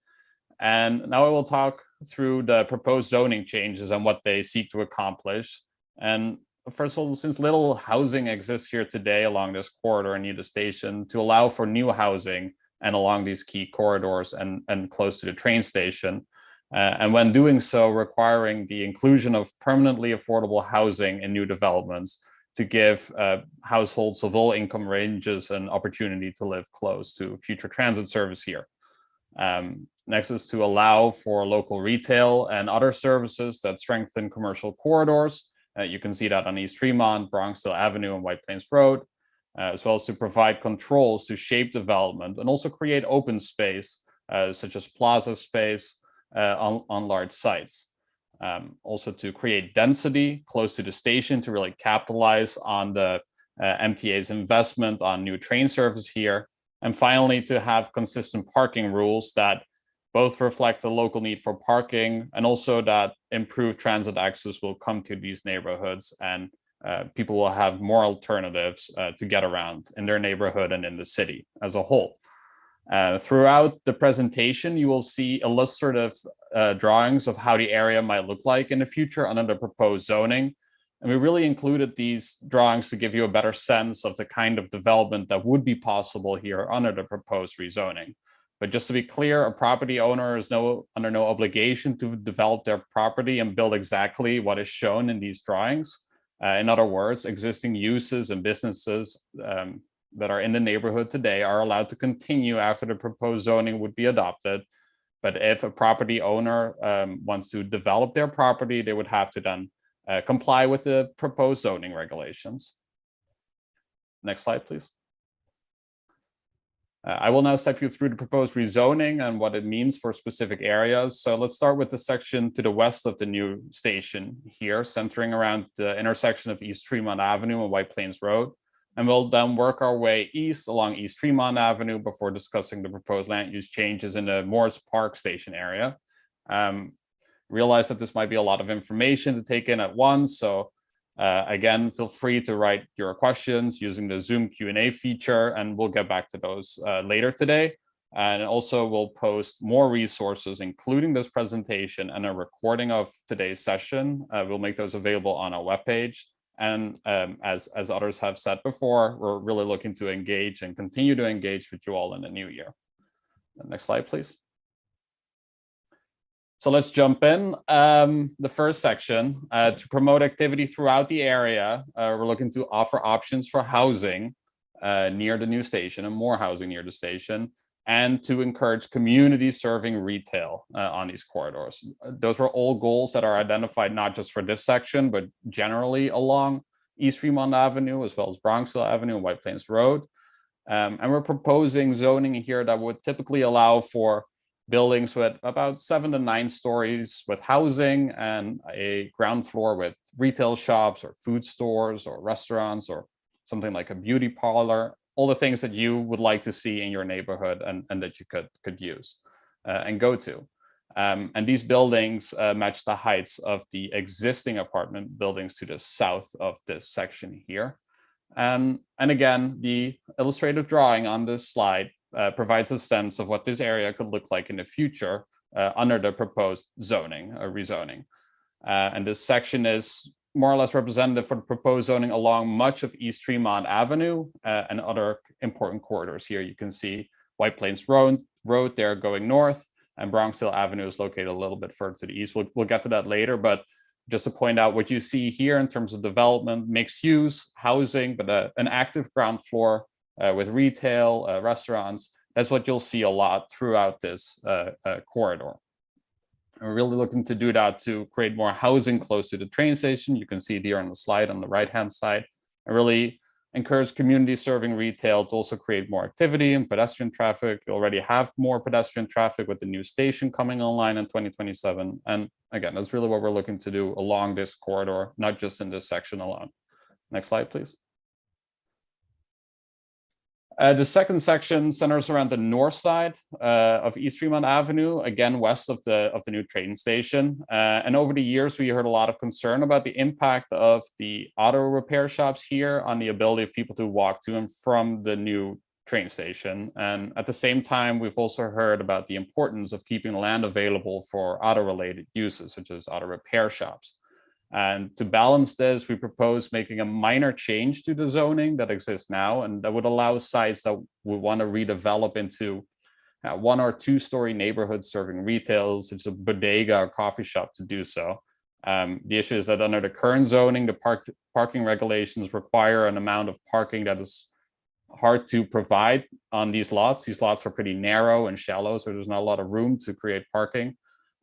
And now I will talk through the proposed zoning changes and what they seek to accomplish. And first of all, since little housing exists here today along this corridor near the station, to allow for new housing and along these key corridors and close to the train station. And when doing so, requiring the inclusion of permanently affordable housing in new developments to give households of all income ranges an opportunity to live close to future transit service here. Next is to allow for local retail and other services that strengthen commercial corridors. You can see that on East Fremont, Bronxville Avenue, and White Plains Road, as well as to provide controls to shape development and also create open space, such as plaza space on large sites. Also to create density close to the station to really capitalize on the MTA's investment on new train service here. And finally, to have consistent parking rules that both reflect the local need for parking and also that improved transit access will come to these neighborhoods and people will have more alternatives to get around in their neighborhood and in the city as a whole. Throughout the presentation, you will see illustrative drawings of how the area might look like in the future under the proposed zoning. And we really included these drawings to give you a better sense of the kind of development that would be possible here under the proposed rezoning. But just to be clear, a property owner is under no obligation to develop their property and build exactly what is shown in these drawings. In other words, existing uses and businesses that are in the neighborhood today are allowed to continue after the proposed zoning would be adopted. But if a property owner wants to develop their property, they would have to then comply with the proposed zoning regulations. Next slide, please. I will now step you through the proposed rezoning and what it means for specific areas. So let's start with the section to the west of the new station here, centering around the intersection of East Fremont Avenue and White Plains Road. And we'll then work our way east along East Fremont Avenue before discussing the proposed land use changes in the Morris Park station area. Realize that this might be a lot of information to take in at once. So again, feel free to write your questions using the Zoom Q&A feature, and we'll get back to those later today. And also we'll post more resources, including this presentation and a recording of today's session. We'll make those available on our webpage. And as others have said before, we're really looking to engage and continue to engage with you all in the new year. Next slide, please. So let's jump in. The first section, to promote activity throughout the area, we're looking to offer options for housing near the new station and more housing near the station, and to encourage community serving retail on these corridors. Those were all goals that are identified not just for this section, but generally along East Fremont Avenue, as well as Bronxville Avenue and White Plains Road. And we're proposing zoning here that would typically allow for buildings with about 7 to 9 stories with housing and a ground floor with retail shops or food stores or restaurants or something like a beauty parlor, all the things that you would like to see in your neighborhood and that you could use and go to. And these buildings match the heights of the existing apartment buildings to the south of this section here. And again, the illustrative drawing on this slide provides a sense of what this area could look like in the future under the proposed zoning or rezoning. And this section is more or less representative for the proposed zoning along much of East Fremont Avenue and other important corridors here. You can see White Plains Road there going north, and Bronxville Avenue is located a little bit further to the east. We'll get to that later, but just to point out what you see here in terms of development, mixed use, housing, but an active ground floor with retail, restaurants, that's what you'll see a lot throughout this corridor. And we're really looking to do that to create more housing close to the train station. You can see it here on the slide on the right-hand side, and really encourage community serving retail to also create more activity and pedestrian traffic. You already have more pedestrian traffic with the new station coming online in 2027. And again, that's really what we're looking to do along this corridor, not just in this section alone. Next slide, please. The second section centers around the north side of East Fremont Avenue, again, west of the new train station. And over the years, we heard a lot of concern about the impact of the auto repair shops here on the ability of people to walk to and from the new train station. And at the same time, we've also heard about the importance of keeping land available for auto-related uses, such as auto repair shops. And to balance this, we propose making a minor change to the zoning that exists now, and that would allow sites that we want to redevelop into 1 or 2 story neighborhoods serving retail, such as a bodega or coffee shop, to do so. The issue is that under the current zoning, the parking regulations require an amount of parking that is hard to provide on these lots. These lots are pretty narrow and shallow, so there's not a lot of room to create parking.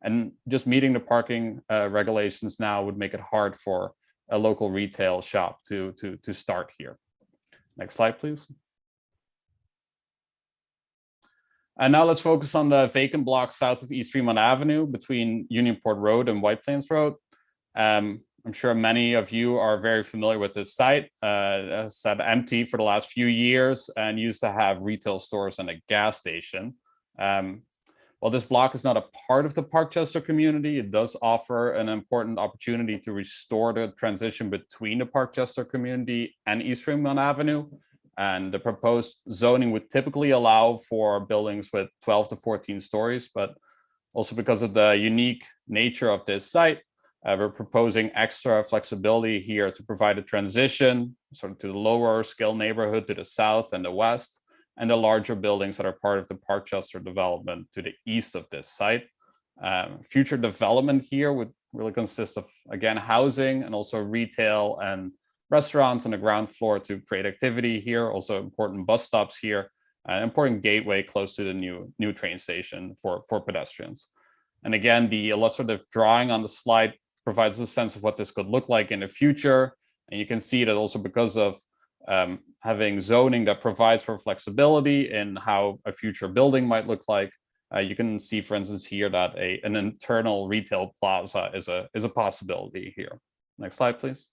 And just meeting the parking regulations now would make it hard for a local retail shop to start here. Next slide, please. And now let's focus on the vacant block south of East Fremont Avenue between Unionport Road and White Plains Road. I'm sure many of you are very familiar with this site. It's sat empty for the last few years and used to have retail stores and a gas station. While this block is not a part of the Parkchester community, it does offer an important opportunity to restore the transition between the Parkchester community and East Fremont Avenue. And the proposed zoning would typically allow for buildings with 12 to 14 stories, but also because of the unique nature of this site, we're proposing extra flexibility here to provide a transition sort of to the lower scale neighborhood to the south and the west, and the larger buildings that are part of the Parkchester development to the east of this site. Future development here would really consist of, again, housing and also retail and restaurants on the ground floor to create activity here, also important bus stops here, an important gateway close to the new train station for pedestrians. And again, the illustrative drawing on the slide provides a sense of what this could look like in the future. And you can see that also because of having zoning that provides for flexibility in how a future building might look like. You can see, for instance, here that an internal retail plaza is a possibility here. Next slide, please.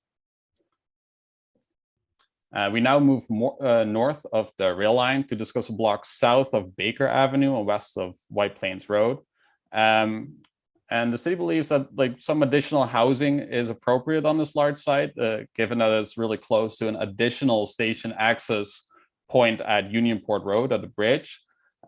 We now move more north of the rail line to discuss a block south of Baker Avenue and west of White Plains Road. And the city believes that some additional housing is appropriate on this large site, given that it's really close to an additional station access point at Unionport Road at the bridge.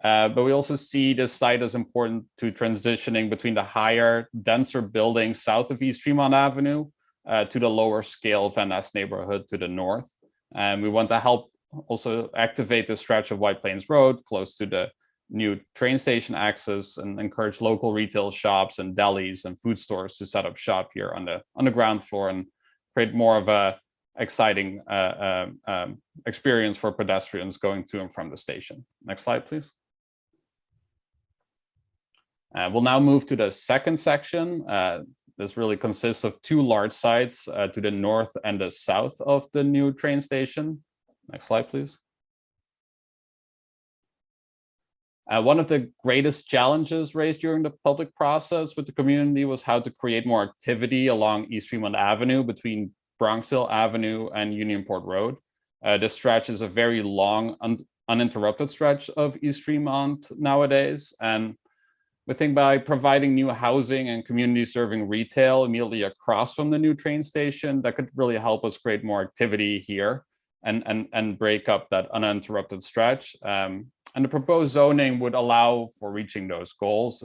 But we also see this site as important to transitioning between the higher, denser buildings south of East Fremont Avenue to the lower scale Van Ness neighborhood to the north. And we want to help also activate the stretch of White Plains Road close to the new train station access and encourage local retail shops and delis and food stores to set up shop here on the ground floor and create more of a exciting experience for pedestrians going to and from the station. Next slide, please. We'll now move to the second section. This really consists of 2 large sites to the north and the south of the new train station. Next slide, please. One of the greatest challenges raised during the public process with the community was how to create more activity along East Fremont Avenue between Bronxville Avenue and Unionport Road. This stretch is a very long, uninterrupted stretch of East Fremont nowadays. And we think by providing new housing and community serving retail immediately across from the new train station, that could really help us create more activity here and break up that uninterrupted stretch. And the proposed zoning would allow for reaching those goals,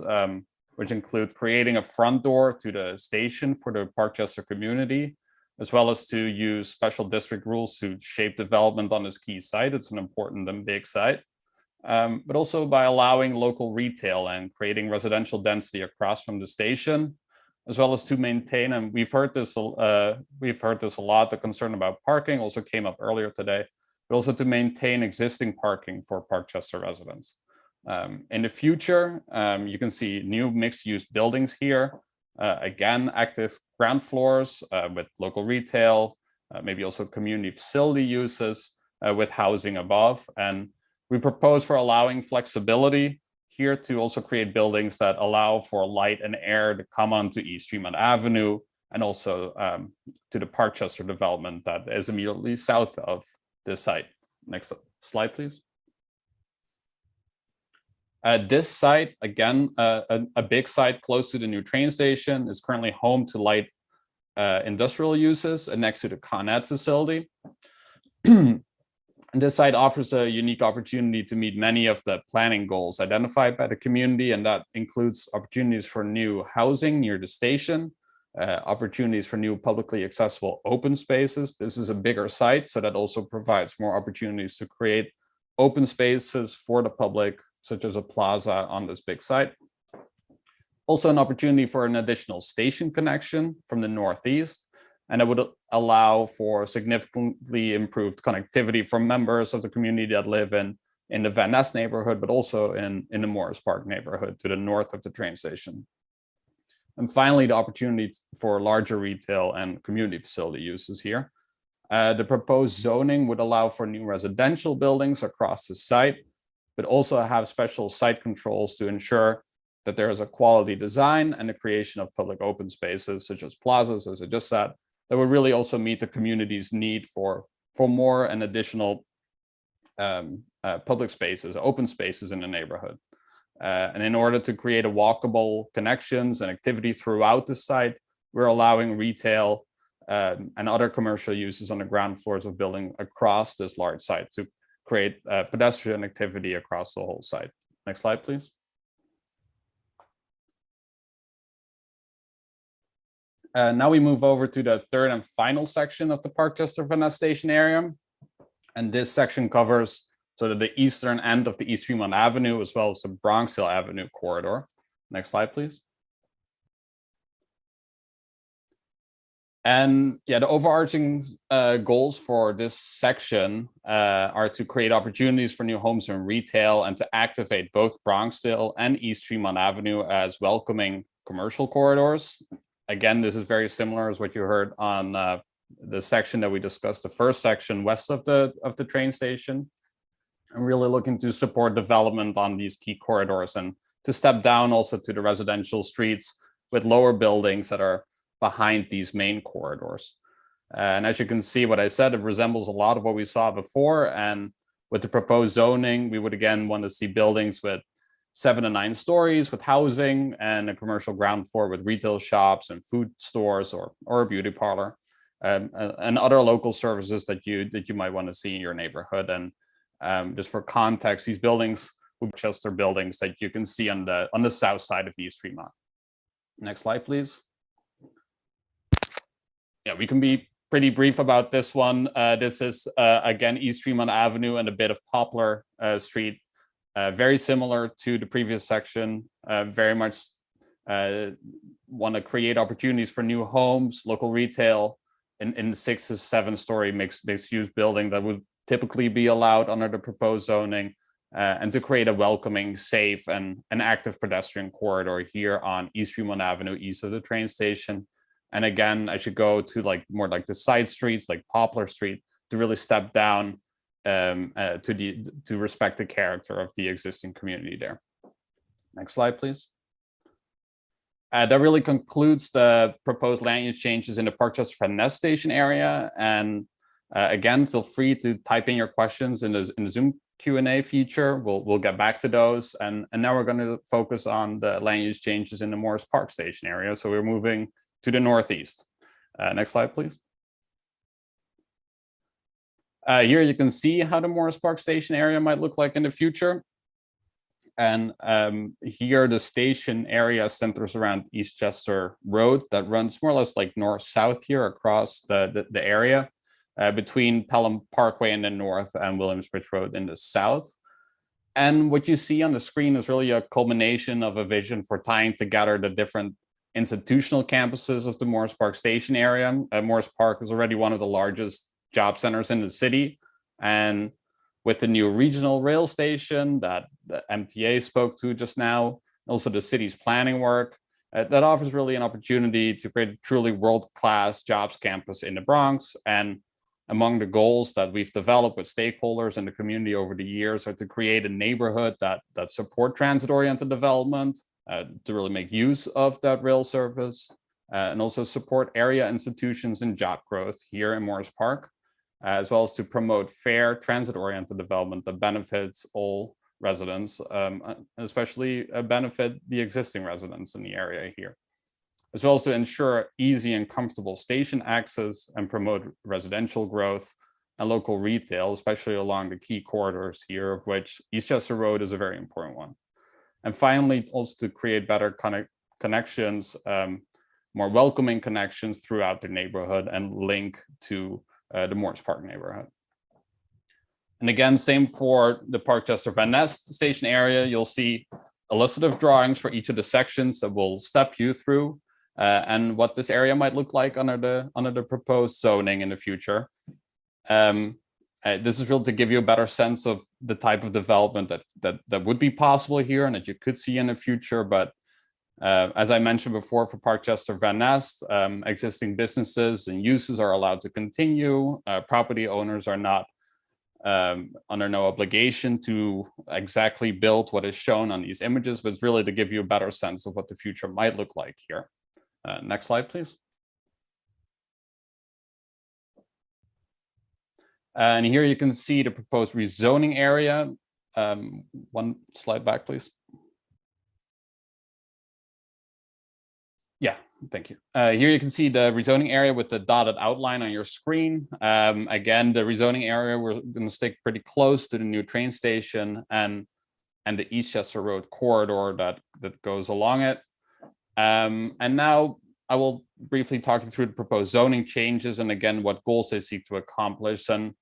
which include creating a front door to the station for the Parkchester community, as well as to use special district rules to shape development on this key site. It's an important and big site. But also by allowing local retail and creating residential density across from the station, as well as to maintain, and we've heard this a lot, the concern about parking also came up earlier today, but also to maintain existing parking for Parkchester residents. In the future, you can see new mixed-use buildings here. Again, active ground floors with local retail, maybe also community facility uses with housing above. And we propose for allowing flexibility here to also create buildings that allow for light and air to come onto East Tremont Avenue, and also to the Parkchester development that is immediately south of this site. Next slide, please. This site, again, a big site close to the new train station, is currently home to light industrial uses and next to the Con Ed facility. And this site offers a unique opportunity to meet many of the planning goals identified by the community, and that includes opportunities for new housing near the station, opportunities for new publicly accessible open spaces. This is a bigger site, so that also provides more opportunities to create open spaces for the public, such as a plaza on this big site. Also an opportunity for an additional station connection from the northeast, and it would allow for significantly improved connectivity for members of the community that live in the Van Ness neighborhood, but also in the Morris Park neighborhood to the north of the train station. And finally, the opportunity for larger retail and community facility uses here. The proposed zoning would allow for new residential buildings across the site, but also have special site controls to ensure that there is a quality design and the creation of public open spaces, such as plazas, as I just said, that would really also meet the community's need for more and additional public spaces, open spaces in the neighborhood. And in order to create a walkable connections and activity throughout the site, we're allowing retail and other commercial uses on the ground floors of building across this large site to create pedestrian activity across the whole site. Next slide, please. Now we move over to the third and final section of the Parkchester Van Ness Station area. And this section covers sort of the eastern end of the East Tremont Avenue, as well as the Bronx Hill Avenue corridor. Next slide, please. And yeah, the overarching goals for this section are to create opportunities for new homes and retail, and to activate both Bronx Hill and East Tremont Avenue as welcoming commercial corridors. Again, this is very similar as what you heard on the section that we discussed, the first section west of the train station. I'm really looking to support development on these key corridors and to step down also to the residential streets with lower buildings that are behind these main corridors. And as you can see, what I said, it resembles a lot of what we saw before. And with the proposed zoning, we would again want to see buildings with 7 to 9 stories with housing and a commercial ground floor with retail shops and food stores or a beauty parlor and other local services that you might want to see in your neighborhood. And just for context, these buildings would be Chester buildings that you can see on the south side of East Tremont. Next slide, please. Yeah, we can be pretty brief about this one. This is again East Tremont Avenue and a bit of Poplar Street. Very similar to the previous section, very much want to create opportunities for new homes, local retail in 6 to 7 story mixed use building that would typically be allowed under the proposed zoning, and to create a welcoming, safe, and an active pedestrian corridor here on East Tremont Avenue, east of the train station. And again, I should go to more like the side streets, like Poplar Street, to really step down to respect the character of the existing community there. Next slide, please. That really concludes the proposed land use changes in the Parkchester Van Ness Station area. And again, feel free to type in your questions in the Zoom Q&A feature. We'll get back to those. And now we're going to focus on the land use changes in the Morris Park Station area. So we're moving to the northeast. Next slide, please. Here you can see how the Morris Park Station area might look like in the future. And here the station area centers around East Chester Road that runs more or less like north-south here across the area between Pelham Parkway in the north and Williamsbridge Road in the south. And what you see on the screen is really a culmination of a vision for tying together the different institutional campuses of the Morris Park Station area. Morris Park is already one of the largest job centers in the city. And with the new regional rail station that the MTA spoke to just now, also the city's planning work, that offers really an opportunity to create a truly world-class jobs campus in the Bronx. And among the goals that we've developed with stakeholders in the community over the years are to create a neighborhood that support transit-oriented development, to really make use of that rail service, and also support area institutions and job growth here in Morris Park, as well as to promote fair transit-oriented development that benefits all residents, especially benefit the existing residents in the area here, as well as to ensure easy and comfortable station access and promote residential growth and local retail, especially along the key corridors here, of which Eastchester Road is a very important one. And finally, also to create better connections, more welcoming connections throughout the neighborhood and link to the Morris Park neighborhood. And again, same for the Parkchester Van Nest station area. You'll see illustrative drawings for each of the sections that will step you through and what this area might look like under the proposed zoning in the future. This is really to give you a better sense of the type of development that would be possible here and that you could see in the future. But as I mentioned before, for Parkchester Van Nest, existing businesses and uses are allowed to continue. Property owners are not under no obligation to exactly build what is shown on these images, but it's really to give you a better sense of what the future might look like here. Next slide, please. And here you can see the proposed rezoning area. One slide back, please. Yeah, thank you. Here you can see the rezoning area with the dotted outline on your screen. Again, the rezoning area, we're going to stick pretty close to the new train station and the Eastchester Road corridor that goes along it. And now I will briefly talk you through the proposed zoning changes and again, what goals they seek to accomplish. And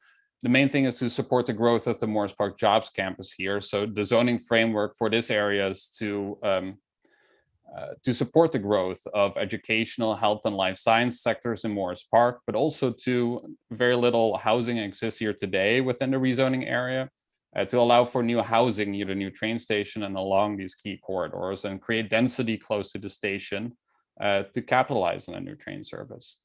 the main thing is to support the growth of the Morris Park Jobs Campus here. So the zoning framework for this area is to support the growth of educational, health, and life science sectors in Morris Park, but also to very little housing exists here today within the rezoning area, to allow for new housing near the new train station and along these key corridors and create density close to the station to capitalize on a new train service.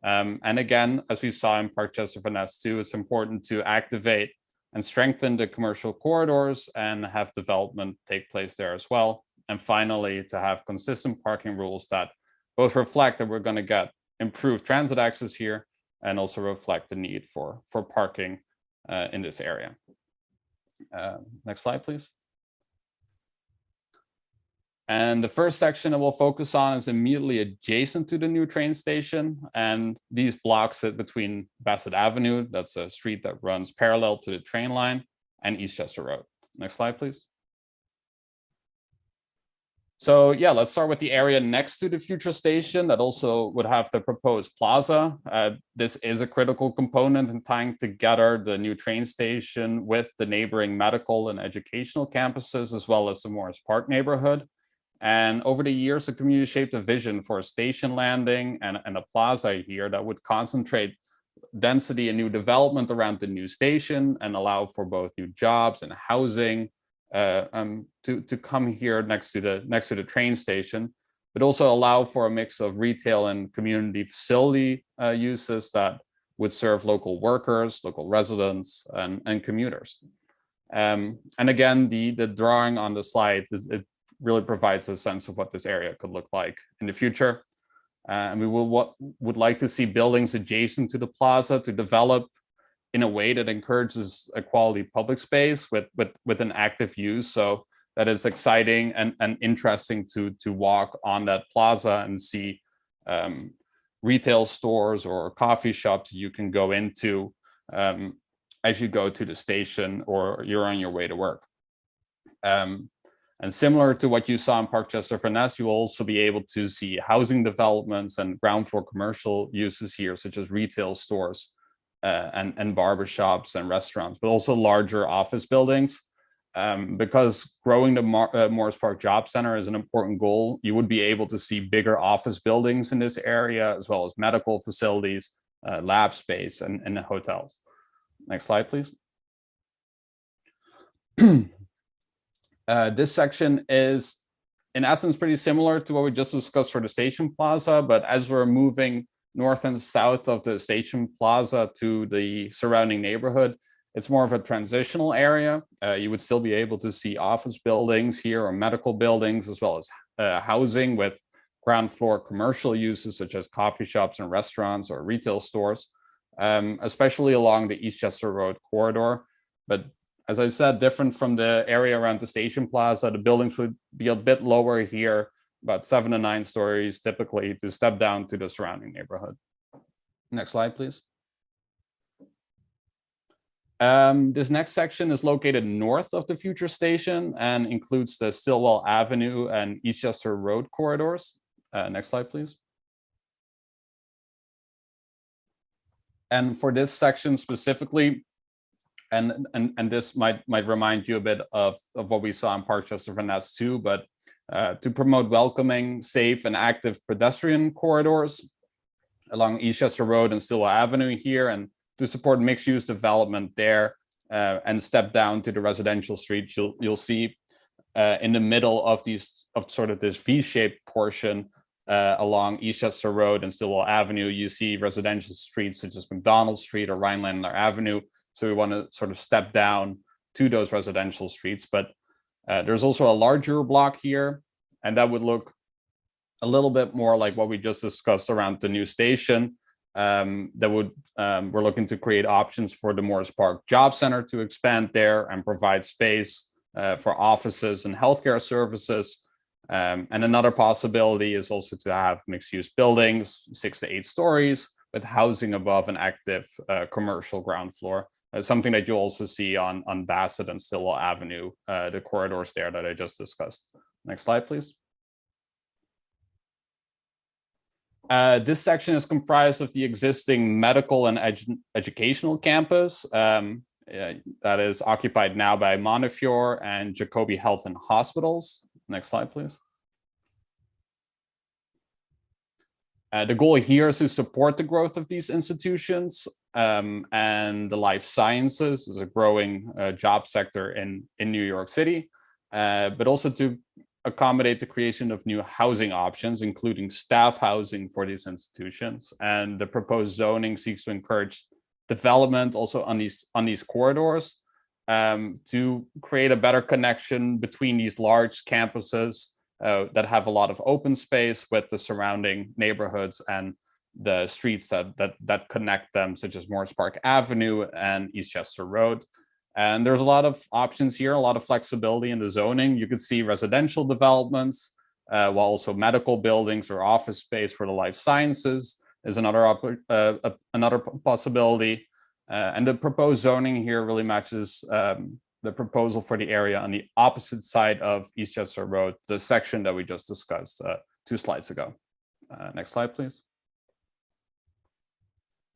And again, as we saw in Parkchester Van Nest too, it's important to activate and strengthen the commercial corridors and have development take place there as well. And finally, to have consistent parking rules that both reflect that we're going to get improved transit access here and also reflect the need for parking in this area. Next slide, please. And the first section that we'll focus on is immediately adjacent to the new train station. And these blocks sit between Bassett Avenue, that's a street that runs parallel to the train line, and Eastchester Road. Next slide, please. So yeah, let's start with the area next to the future station that also would have the proposed plaza. This is a critical component in tying together the new train station with the neighboring medical and educational campuses, as well as the Morris Park neighborhood. And over the years, the community shaped a vision for a station landing and a plaza here that would concentrate density and new development around the new station and allow for both new jobs and housing to come here next to the train station, but also allow for a mix of retail and community facility uses that would serve local workers, local residents, and commuters. And again, the drawing on the slide it really provides a sense of what this area could look like in the future. And we would like to see buildings adjacent to the plaza to develop in a way that encourages a quality public space with an active use. So that is exciting and interesting to walk on that plaza and see retail stores or coffee shops you can go into as you go to the station or you're on your way to work. And similar to what you saw in Parkchester Van Nest, you will also be able to see housing developments and ground floor commercial uses here, such as retail stores and barbershops and restaurants, but also larger office buildings. Because growing the Morris Park Job Center is an important goal, you would be able to see bigger office buildings in this area, as well as medical facilities, lab space, and hotels. Next slide, please. This section is, in essence, pretty similar to what we just discussed for the Station Plaza, but as we're moving north and south of the Station Plaza to the surrounding neighborhood, it's more of a transitional area. You would still be able to see office buildings here or medical buildings, as well as housing with ground floor commercial uses such as coffee shops and restaurants or retail stores, especially along the Eastchester Road corridor. But as I said, different from the area around the Station Plaza, the buildings would be a bit lower here, about 7 to 9 stories typically, to step down to the surrounding neighborhood. Next slide, please. This next section is located north of the future station and includes the Stillwell Avenue and Eastchester Road corridors. Next slide, please. And for this section specifically, and this might remind you a bit of what we saw in Parkchester Van Ness too, but to promote welcoming, safe, and active pedestrian corridors along Eastchester Road and Stillwell Avenue here, and to support mixed-use development there, and step down to the residential streets, you'll see in the middle of sort of this V-shaped portion along Eastchester Road and Stillwell Avenue, you see residential streets such as McDonald Street or Rhinelander Avenue. So we want to sort of step down to those residential streets, but there's also a larger block here, and that would look a little bit more like what we just discussed around the new station. We're looking to create options for the Morris Park Job Center to expand there and provide space for offices and healthcare services. And another possibility is also to have mixed-use buildings, 6 to 8 stories, with housing above an active commercial ground floor. Something that you also see on Bassett and Stillwell Avenue, the corridors there that I just discussed. Next slide, please. This section is comprised of the existing medical and educational campus that is occupied now by Montefiore and Jacobi Health and Hospitals. Next slide, please. The goal here is to support the growth of these institutions, and the life sciences is a growing job sector in New York City, but also to accommodate the creation of new housing options, including staff housing for these institutions. And the proposed zoning seeks to encourage development also on these corridors, to create a better connection between these large campuses that have a lot of open space with the surrounding neighborhoods and the streets that connect them, such as Morris Park Avenue and Eastchester Road. And there's a lot of options here, a lot of flexibility in the zoning. You could see residential developments, while also medical buildings or office space for the life sciences is another possibility. And the proposed zoning here really matches the proposal for the area on the opposite side of Eastchester Road, the section that we just discussed 2 slides ago. Next slide, please.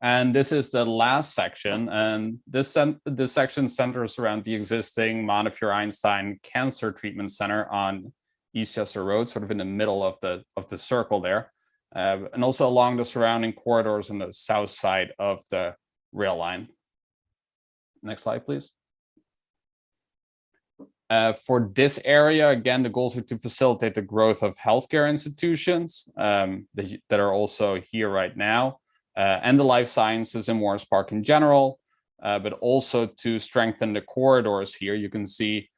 And this is the last section, and this section centers around the existing Montefiore Einstein Cancer Treatment Center on Eastchester Road, sort of in the middle of the circle there, and also along the surrounding corridors on the south side of the rail line. Next slide, please. For this area, again, the goals are to facilitate the growth of healthcare institutions that are also here right now, and the life sciences in Morris Park in general, but also to strengthen the corridors here. You can see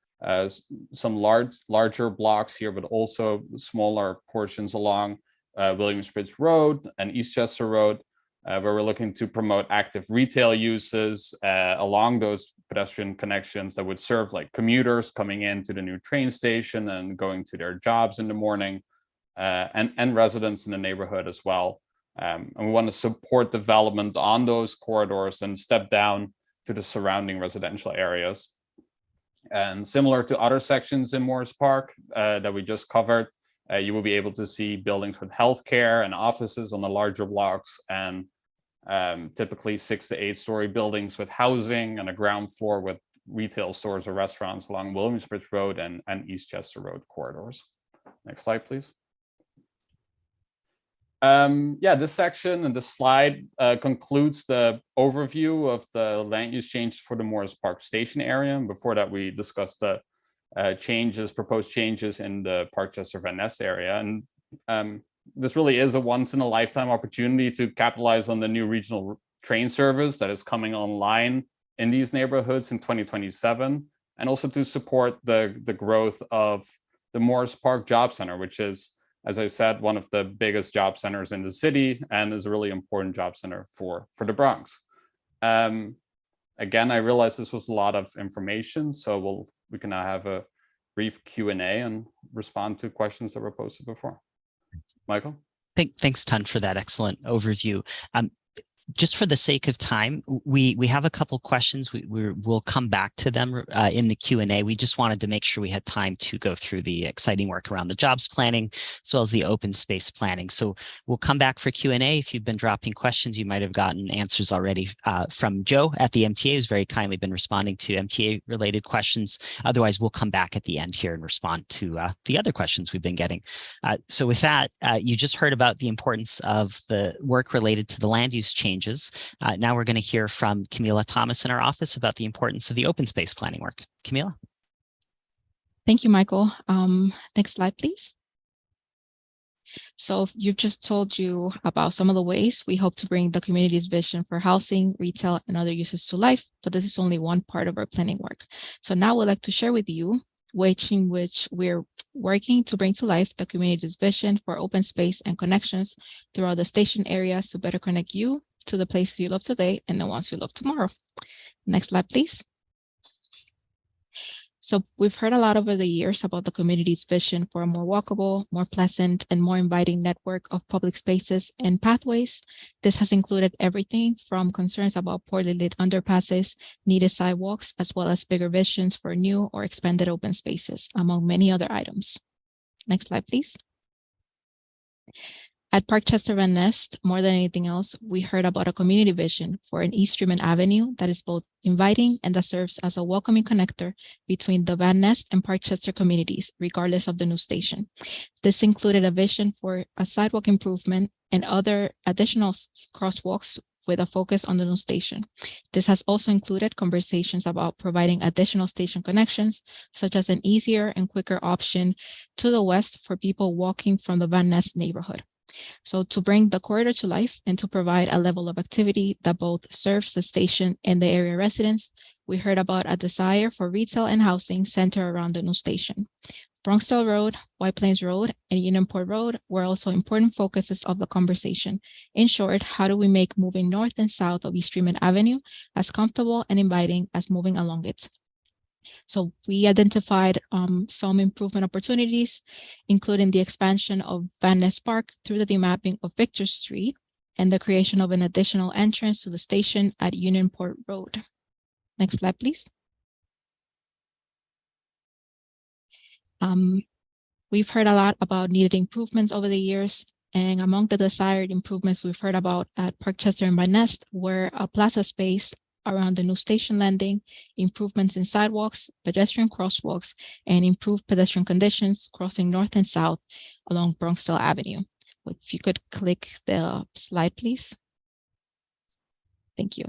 some larger blocks here, but also smaller portions along Williamsbridge Road and Eastchester Road, where we're looking to promote active retail uses along those pedestrian connections that would serve like commuters coming into the new train station and going to their jobs in the morning, and residents in the neighborhood as well. And we want to support development on those corridors and step down to the surrounding residential areas. And similar to other sections in Morris Park that we just covered, you will be able to see buildings with healthcare and offices on the larger blocks, and typically 6 to 8 story buildings with housing and a ground floor with retail stores or restaurants along Williamsbridge Road and Eastchester Road corridors. Next slide, please. Yeah, this section and this slide concludes the overview of the land use change for the Morris Park Station area. And before that, we discussed the proposed changes in the Parkchester Van Ness area. And this really is a once in a lifetime opportunity to capitalize on the new regional train service that is coming online in these neighborhoods in 2027, and also to support the growth of the Morris Park Job Center, which is, as I said, one of the biggest job centers in the city and is a really important job center for the Bronx. Again, I realize this was a lot of information, so we can now have a brief Q&A and respond to questions that were posted before. Michael? Thanks, Ton, for that excellent overview. Just for the sake of time, we have a couple questions. We'll come back to them in the Q&A. We just wanted to make sure we had time to go through the exciting work around the jobs planning, as well as the open space planning. So we'll come back for Q&A. If you've been dropping questions, you might have gotten answers already from Joe at the MTA, who's very kindly been responding to MTA-related questions. Otherwise, we'll come back at the end here and respond to the other questions we've been getting. So with that, you just heard about the importance of the work related to the land use change. Now we're going to hear from Camila Thomas in our office about the importance of the open space planning work. Camila. Thank you, Michael. Next slide, please. So you've just told you about some of the ways we hope to bring the community's vision for housing, retail, and other uses to life, but this is only one part of our planning work. So now we'd like to share with you ways in which we're working to bring to life the community's vision for open space and connections throughout the station areas to better connect you to the places you love today and the ones you love tomorrow. Next slide, please. So we've heard a lot over the years about the community's vision for a more walkable, more pleasant, and more inviting network of public spaces and pathways. This has included everything from concerns about poorly lit underpasses, needed sidewalks, as well as bigger visions for new or expanded open spaces, among many other items. Next slide, please. At Parkchester Van Ness, more than anything else, we heard about a community vision for an East Stream Avenue that is both inviting and that serves as a welcoming connector between the Van Ness and Parkchester communities, regardless of the new station. This included a vision for a sidewalk improvement and other additional crosswalks with a focus on the new station. This has also included conversations about providing additional station connections, such as an easier and quicker option to the west for people walking from the Van Ness neighborhood. So to bring the corridor to life and to provide a level of activity that both serves the station and the area residents, we heard about a desire for retail and housing centered around the new station. Bronxdale Road, White Plains Road, and Unionport Road were also important focuses of the conversation. In short, how do we make moving north and south of East Stream Avenue as comfortable and inviting as moving along it? So we identified some improvement opportunities, including the expansion of Van Ness Park through the demapping of Victor Street and the creation of an additional entrance to the station at Unionport Road. Next slide, please. We've heard a lot about needed improvements over the years, and among the desired improvements we've heard about at Parkchester and Van Ness were a plaza space around the new station landing, improvements in sidewalks, pedestrian crosswalks, and improved pedestrian conditions crossing north and south along Bronxdale Avenue. If you could click the slide, please. Thank you.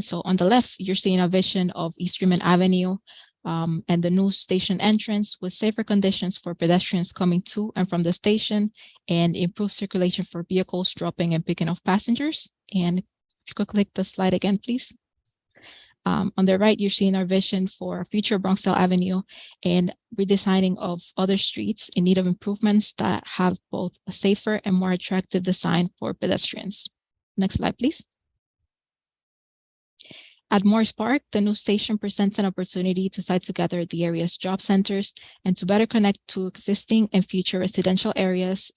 So on the left, you're seeing a vision of East Stream Avenue and the new station entrance with safer conditions for pedestrians coming to and from the station and improved circulation for vehicles dropping and picking up passengers. And if you could click the slide again, please. On the right, you're seeing our vision for future Bronxdale Avenue and redesigning of other streets in need of improvements that have both a safer and more attractive design for pedestrians. Next slide, please. At Morris Park, the new station presents an opportunity to tie together the area's job centers and to better connect to existing and future residential areas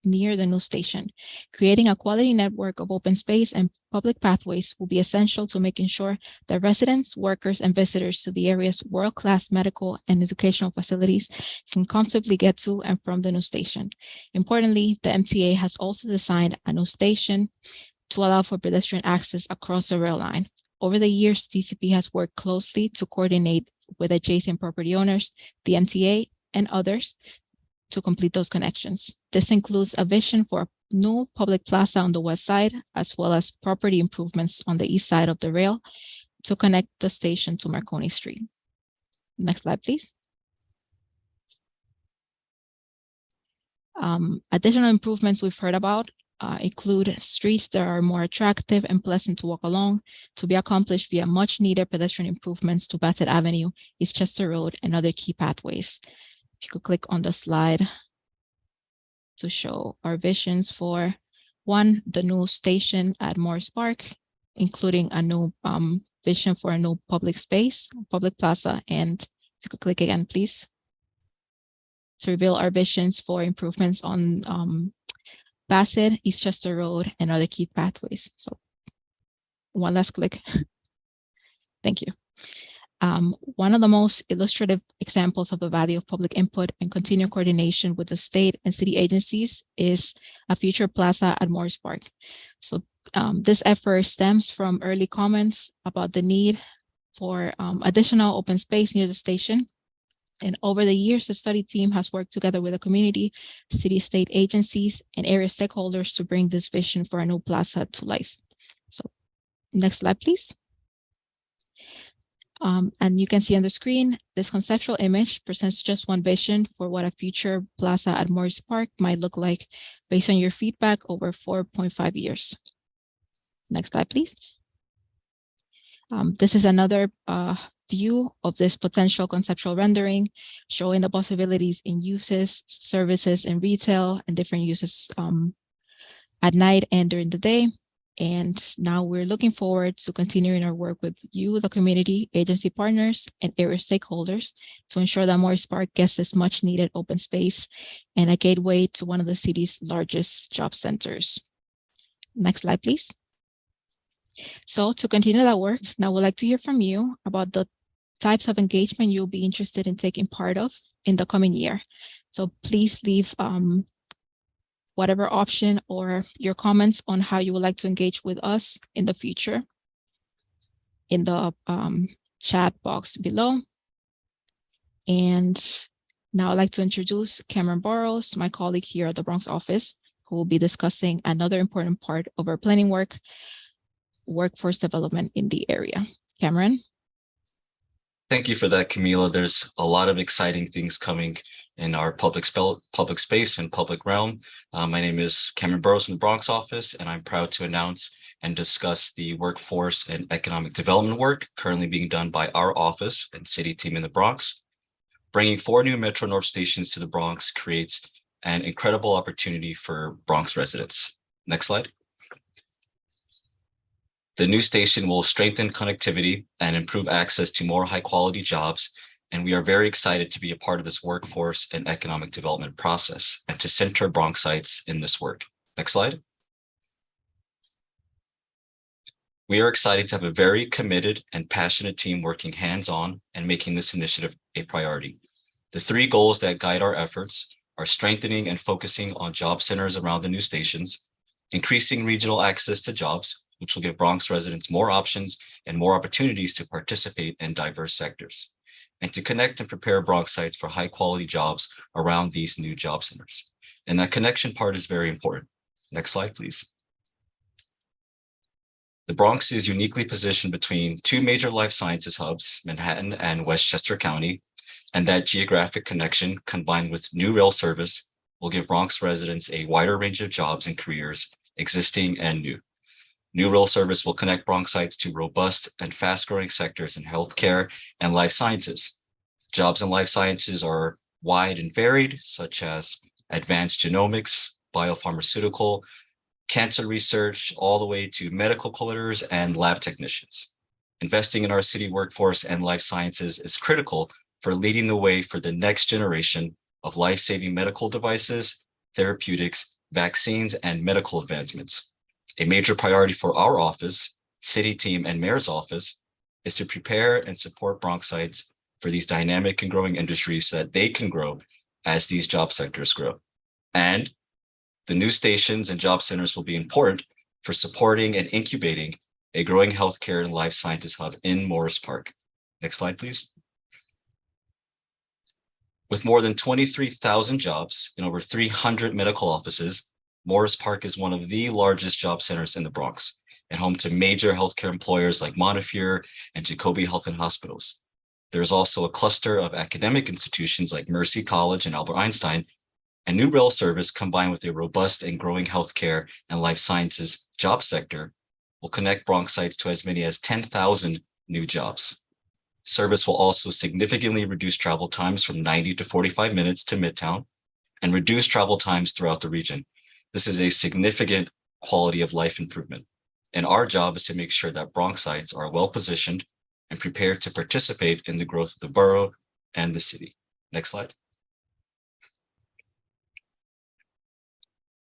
near the new station. Creating a quality network of open space and public pathways will be essential to making sure that residents, workers, and visitors to the area's world-class medical and educational facilities can comfortably get to and from the new station. Importantly, the MTA has also designed a new station to allow for pedestrian access across the rail line. Over the years, TCP has worked closely to coordinate with adjacent property owners, the MTA, and others to complete those connections. This includes a vision for new public plaza on the west side, as well as property improvements on the east side of the rail to connect the station to Marconi Street. Next slide, please. Additional improvements we've heard about include streets that are more attractive and pleasant to walk along, to be accomplished via much needed pedestrian improvements to Bassett Avenue, Eastchester Road, and other key pathways. If you could click on the slide to show our visions for one, the new station at Morris Park, including a new vision for a new public space, public plaza, and if you could click again, please, to reveal our visions for improvements on Bassett, Eastchester Road, and other key pathways. So one last click. Thank you. One of the most illustrative examples of the value of public input and continued coordination with the state and city agencies is a future plaza at Morris Park. So this effort stems from early comments about the need for additional open space near the station. And over the years, the study team has worked together with the community, city, state agencies, and area stakeholders to bring this vision for a new plaza to life. So next slide, please. And you can see on the screen, this conceptual image presents just one vision for what a future plaza at Morris Park might look like based on your feedback over 4.5 years. Next slide, please. This is another view of this potential conceptual rendering, showing the possibilities in uses, services, and retail, and different uses at night and during the day. And now we're looking forward to continuing our work with you, the community, agency partners, and area stakeholders to ensure that Morris Park gets this much needed open space and a gateway to one of the city's largest job centers. Next slide, please. So to continue that work, now we'd like to hear from you about the types of engagement you'll be interested in taking part of in the coming year. So please leave whatever option or your comments on how you would like to engage with us in the future in the chat box below. And now I'd like to introduce Cameron Burrows, my colleague here at the Bronx office, who will be discussing another important part of our planning work, workforce development in the area. Cameron. Thank you for that, Camila. There's a lot of exciting things coming in our public space and public realm. My name is Cameron Burrows from the Bronx office, and I'm proud to announce and discuss the workforce and economic development work currently being done by our office and city team in the Bronx. Bringing 4 new Metro North stations to the Bronx creates an incredible opportunity for Bronx residents. Next slide. The new station will strengthen connectivity and improve access to more high-quality jobs, and we are very excited to be a part of this workforce and economic development process and to center Bronxites in this work. Next slide. We are excited to have a very committed and passionate team working hands-on and making this initiative a priority. The 3 goals that guide our efforts are strengthening and focusing on job centers around the new stations, increasing regional access to jobs, which will give Bronx residents more options and more opportunities to participate in diverse sectors, and to connect and prepare Bronxites for high-quality jobs around these new job centers. And that connection part is very important. Next slide, please. The Bronx is uniquely positioned between 2 major life sciences hubs, Manhattan and Westchester County, and that geographic connection combined with new rail service will give Bronx residents a wider range of jobs and careers, existing and new. New rail service will connect Bronxites to robust and fast-growing sectors in healthcare and life sciences. Jobs in life sciences are wide and varied, such as advanced genomics, biopharmaceutical, cancer research, all the way to medical collaborators and lab technicians. Investing in our city workforce and life sciences is critical for leading the way for the next generation of life-saving medical devices, therapeutics, vaccines, and medical advancements. A major priority for our office, city team, and mayor's office is to prepare and support Bronxites for these dynamic and growing industries so that they can grow as these job sectors grow. And the new stations and job centers will be important for supporting and incubating a growing healthcare and life sciences hub in Morris Park. Next slide, please. With more than 23,000 jobs in over 300 medical offices, Morris Park is one of the largest job centers in the Bronx and home to major healthcare employers like Montefiore and Jacobi Health and Hospitals. There's also a cluster of academic institutions like Mercy College and Albert Einstein, and new rail service combined with a robust and growing healthcare and life sciences job sector will connect Bronxites to as many as 10,000 new jobs. Service will also significantly reduce travel times from 90 to 45 minutes to Midtown and reduce travel times throughout the region. This is a significant quality of life improvement. And our job is to make sure that Bronxites are well positioned and prepared to participate in the growth of the borough and the city. Next slide.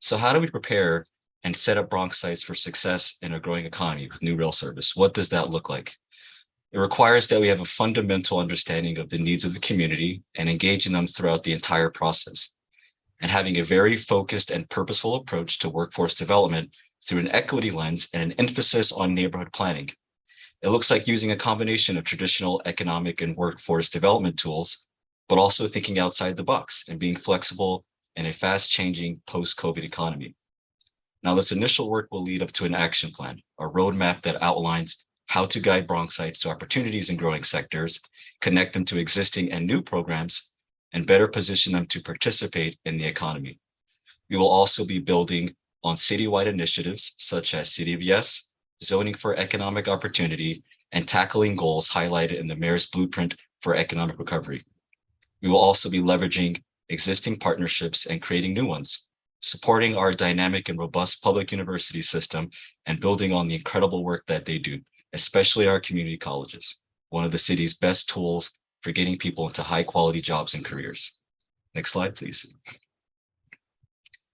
So how do we prepare and set up Bronxites for success in a growing economy with new rail service? What does that look like? It requires that we have a fundamental understanding of the needs of the community and engaging them throughout the entire process, and having a very focused and purposeful approach to workforce development through an equity lens and an emphasis on neighborhood planning. It looks like using a combination of traditional economic and workforce development tools, but also thinking outside the box and being flexible in a fast-changing post-COVID economy. Now, this initial work will lead up to an action plan, a roadmap that outlines how to guide Bronxites to opportunities in growing sectors, connect them to existing and new programs, and better position them to participate in the economy. We will also be building on citywide initiatives such as City of Yes, zoning for economic opportunity, and tackling goals highlighted in the Mayor's Blueprint for Economic Recovery. We will also be leveraging existing partnerships and creating new ones, supporting our dynamic and robust public university system and building on the incredible work that they do, especially our community colleges, one of the city's best tools for getting people into high quality jobs and careers. Next slide, please.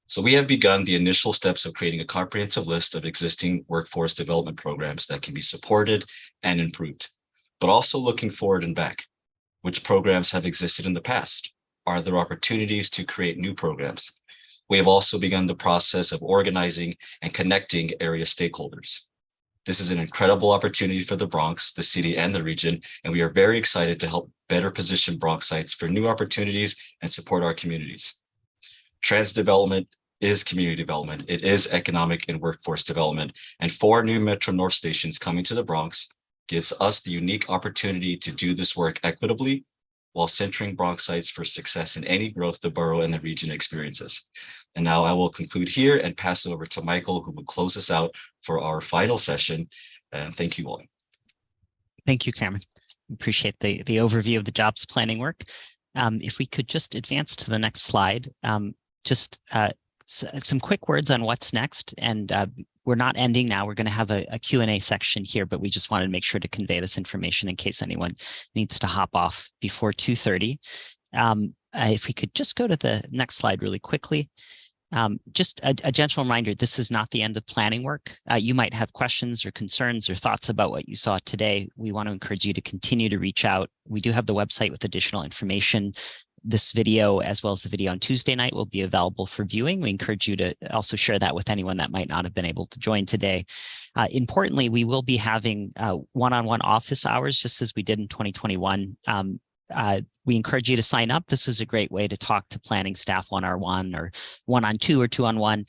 So we have begun the initial steps of creating a comprehensive list of existing workforce development programs that can be supported and improved, but also looking forward and back. Which programs have existed in the past? Are there opportunities to create new programs? We have also begun the process of organizing and connecting area stakeholders. This is an incredible opportunity for the Bronx, the city, and the region, and we are very excited to help better position Bronxites for new opportunities and support our communities. Transit development is community development. It is economic and workforce development, and 4 new Metro North stations coming to the Bronx gives us the unique opportunity to do this work equitably while centering Bronxites for success in any growth the borough and the region experiences. And now I will conclude here and pass it over to Michael, who will close us out for our final session. And thank you all. Thank you, Cameron. Appreciate the overview of the jobs planning work. If we could just advance to the next slide, some quick words on what's next. And we're not ending now. We're going to have a Q&A section here, but we just wanted to make sure to convey this information in case anyone needs to hop off before 2:30. If we could just go to the next slide really quickly. Just a gentle reminder, this is not the end of planning work. You might have questions or concerns or thoughts about what you saw today. We want to encourage you to continue to reach out. We do have the website with additional information. This video, as well as the video on Tuesday night, will be available for viewing. We encourage you to also share that with anyone that might not have been able to join today. Importantly, we will be having one-on-one office hours, just as we did in 2021. We encourage you to sign up. This is a great way to talk to planning staff one-on-one or one-on-two or two-on-one.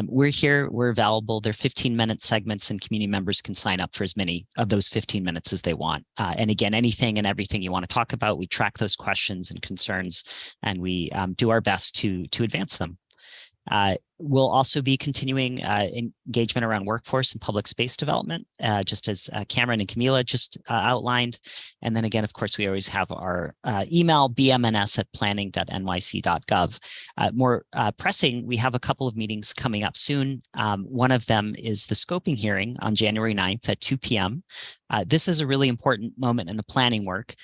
We're here, we're available. They're 15-minute segments, and community members can sign up for as many of those 15 minutes as they want. And again, anything and everything you want to talk about, we track those questions and concerns, and we do our best to advance them. We'll also be continuing engagement around workforce and public space development, just as Cameron and Camila just outlined. And then again, of course, we always have our email, bmns@planning.nyc.gov. More pressing, we have a couple of meetings coming up soon. One of them is the scoping hearing on January 9th at 2 p.m. This is a really important moment in the planning work.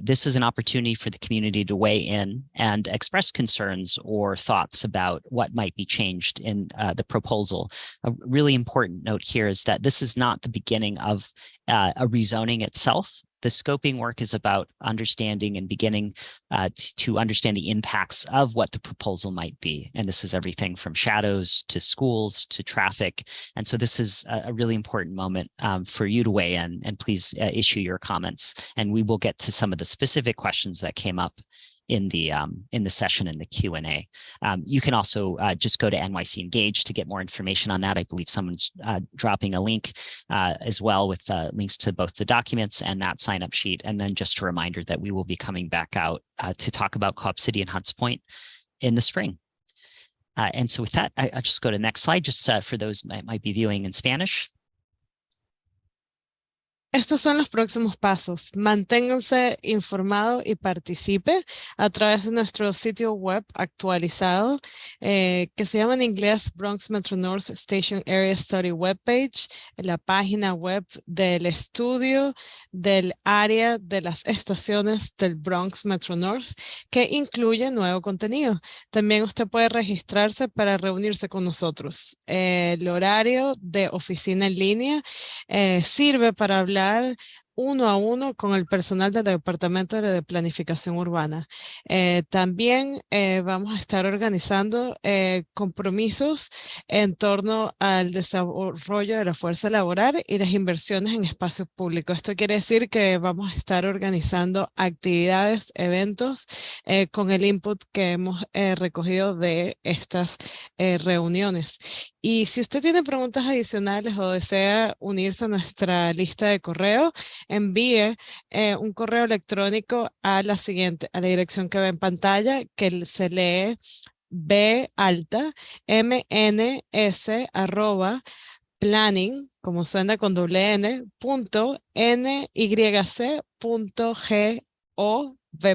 This is an opportunity for the community to weigh in and express concerns or thoughts about what might be changed in the proposal. A really important note here is that this is not the beginning of a rezoning itself. The scoping work is about understanding and beginning to understand the impacts of what the proposal might be. And this is everything from shadows to schools to traffic. And so this is a really important moment for you to weigh in, and please issue your comments. And we will get to some of the specific questions that came up in the session in the Q&A. You can also just go to NYC Engage to get more information on that. I believe someone's dropping a link as well with links to both the documents and that sign-up sheet. And then just a reminder that we will be coming back out to talk about Co-op City and Hunts Point in the spring. And so with that, I'll just go to the next slide, just for those that might be viewing in Spanish. Estos son los próximos pasos. Manténganse informado y participe a través de nuestro sitio web actualizado que se llama en inglés Bronx Metro North Station Area Study Webpage, la página web del estudio del área de las estaciones del Bronx Metro North, que incluye nuevo contenido. También usted puede registrarse para reunirse con nosotros. El horario de oficina en línea sirve para hablar uno a uno con el personal del Departamento de Planificación Urbana. También vamos a estar organizando compromisos en torno al desarrollo de la fuerza laboral y las inversiones en espacios públicos. Esto quiere decir que vamos a estar organizando actividades, eventos con el input que hemos recogido de estas reuniones. Y si usted tiene preguntas adicionales o desea unirse a nuestra lista de correo, envíe un correo electrónico a la dirección que ve en pantalla, que se lee @planning, como suena con doble N, .nyc.g.o.v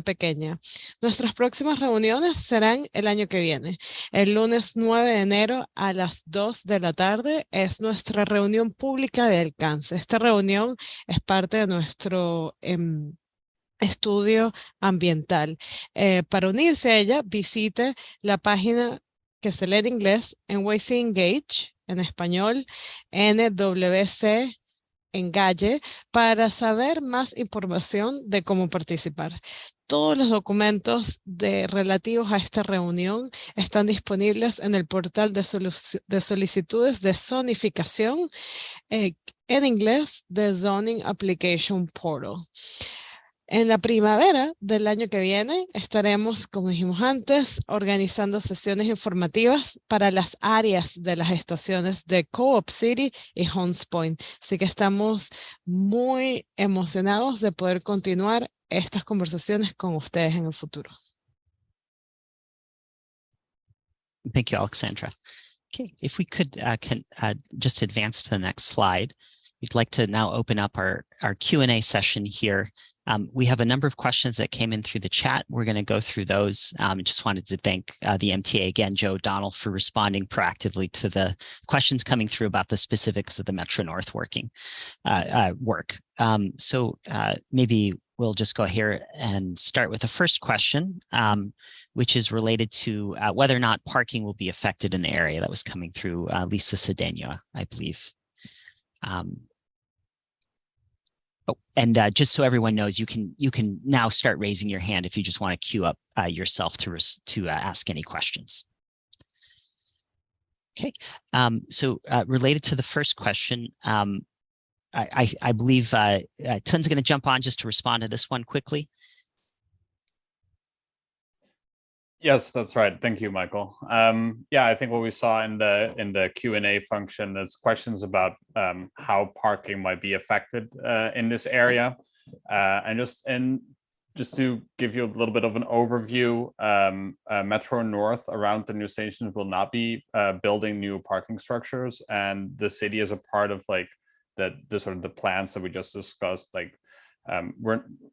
pequeña. Nuestras próximas reuniones serán el año que viene. El lunes 9 de enero a las 2 de la tarde es nuestra reunión pública de alcance. Esta reunión es parte de nuestro estudio ambiental. Para unirse a ella, visite la página que se lee en inglés, NYC Engage, en español, NWC Engage, para saber más información de cómo participar. Todos los documentos relativos a esta reunión están disponibles en el portal de solicitudes de zonificación en inglés de Zoning Application Portal. En la primavera del año que viene estaremos, como dijimos antes, organizando sesiones informativas para las áreas de las estaciones de Co-op City y Hunts Point. Así que estamos muy emocionados de poder continuar estas conversaciones con ustedes en el futuro. Thank you, Alexandra. Okay, if we could just advance to the next slide. We'd like to now open up our Q&A session here. We have a number of questions that came in through the chat. We're going to go through those. Just wanted to thank the MTA again, Joe O'Donnell, for responding proactively to the questions coming through about the specifics of the Metro North work. So maybe we'll just go here and start with the first question, which is related to whether or not parking will be affected in the area. That was coming through Lisa Cedeno, I believe. And just so everyone knows, you can now start raising your hand if you just want to queue up yourself to ask any questions. Okay, so related to the first question, I believe Tun's going to jump on just to respond to this one quickly. Yes, that's right. Thank you, Michael. Yeah, I think what we saw in the Q&A function is questions about how parking might be affected in this area, and just to give you a little bit of an overview, Metro North around the new stations will not be building new parking structures, and the city is a part of like the sort of the plans that we just discussed. Like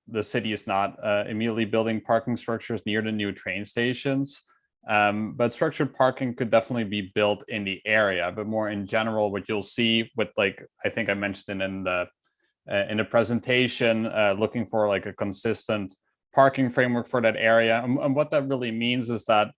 the city is not immediately building parking structures near the new train stations, but structured parking could definitely be built in the area. But more in general, what you'll see with, like, I think I mentioned in the presentation, looking for like a consistent parking framework for that area, and what that really means is that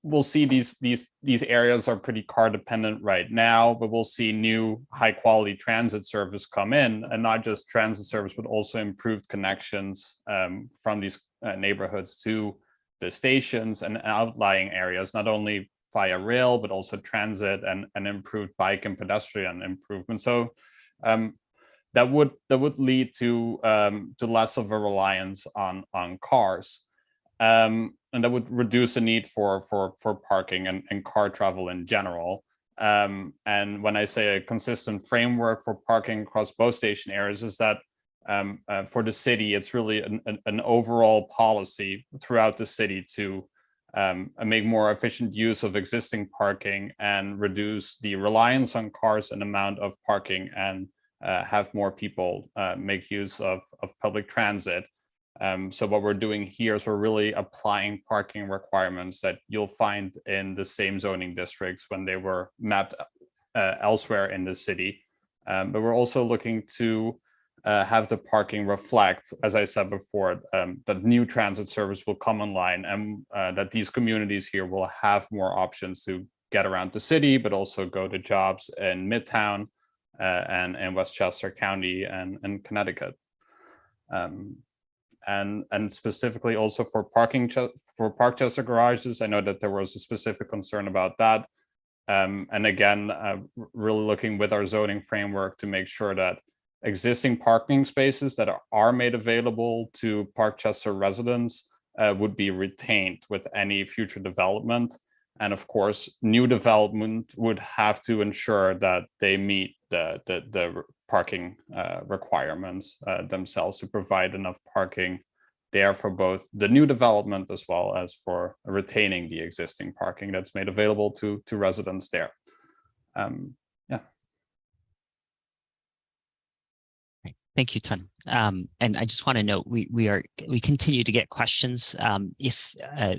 we'll see these areas are pretty car dependent right now, but we'll see new high quality transit service come in, and not just transit service, but also improved connections from these neighborhoods to the stations and outlying areas, not only via rail, but also transit and improved bike and pedestrian improvement. So that would lead to less of a reliance on cars. and that would reduce the need for parking and car travel in general. And when I say a consistent framework for parking across both station areas, is that for the city, it's really an overall policy throughout the city to make more efficient use of existing parking and reduce the reliance on cars and amount of parking, and have more people make use of public transit. So what we're doing here is we're really applying parking requirements that you'll find in the same zoning districts when they were mapped elsewhere in the city. But we're also looking to have the parking reflect, as I said before, that new transit service will come online, and that these communities here will have more options to get around the city, but also go to jobs in Midtown and in Westchester County and Connecticut. And specifically also for Parkchester garages, I know that there was a specific concern about that. And again, really looking with our zoning framework to make sure that existing parking spaces that are made available to Parkchester residents would be retained with any future development. And of course, new development would have to ensure that they meet the parking requirements themselves to provide enough parking there for both the new development as well as for retaining the existing parking that's made available to residents there. Yeah. Thank you, Ton. And I just want to note we continue to get questions. If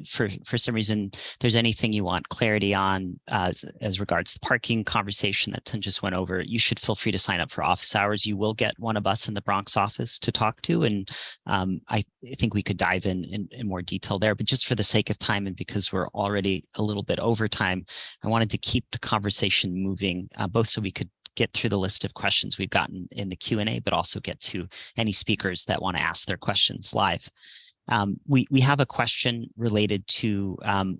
for some reason there's anything you want clarity on as regards the parking conversation that Ton just went over, you should feel free to sign up for office hours. You will get one of us in the Bronx office to talk to, and I think we could dive in more detail there. But just for the sake of time, and because we're already a little bit over time, I wanted to keep the conversation moving, both so we could get through the list of questions we've gotten in the Q&A, but also get to any speakers that want to ask their questions live. We have a question related to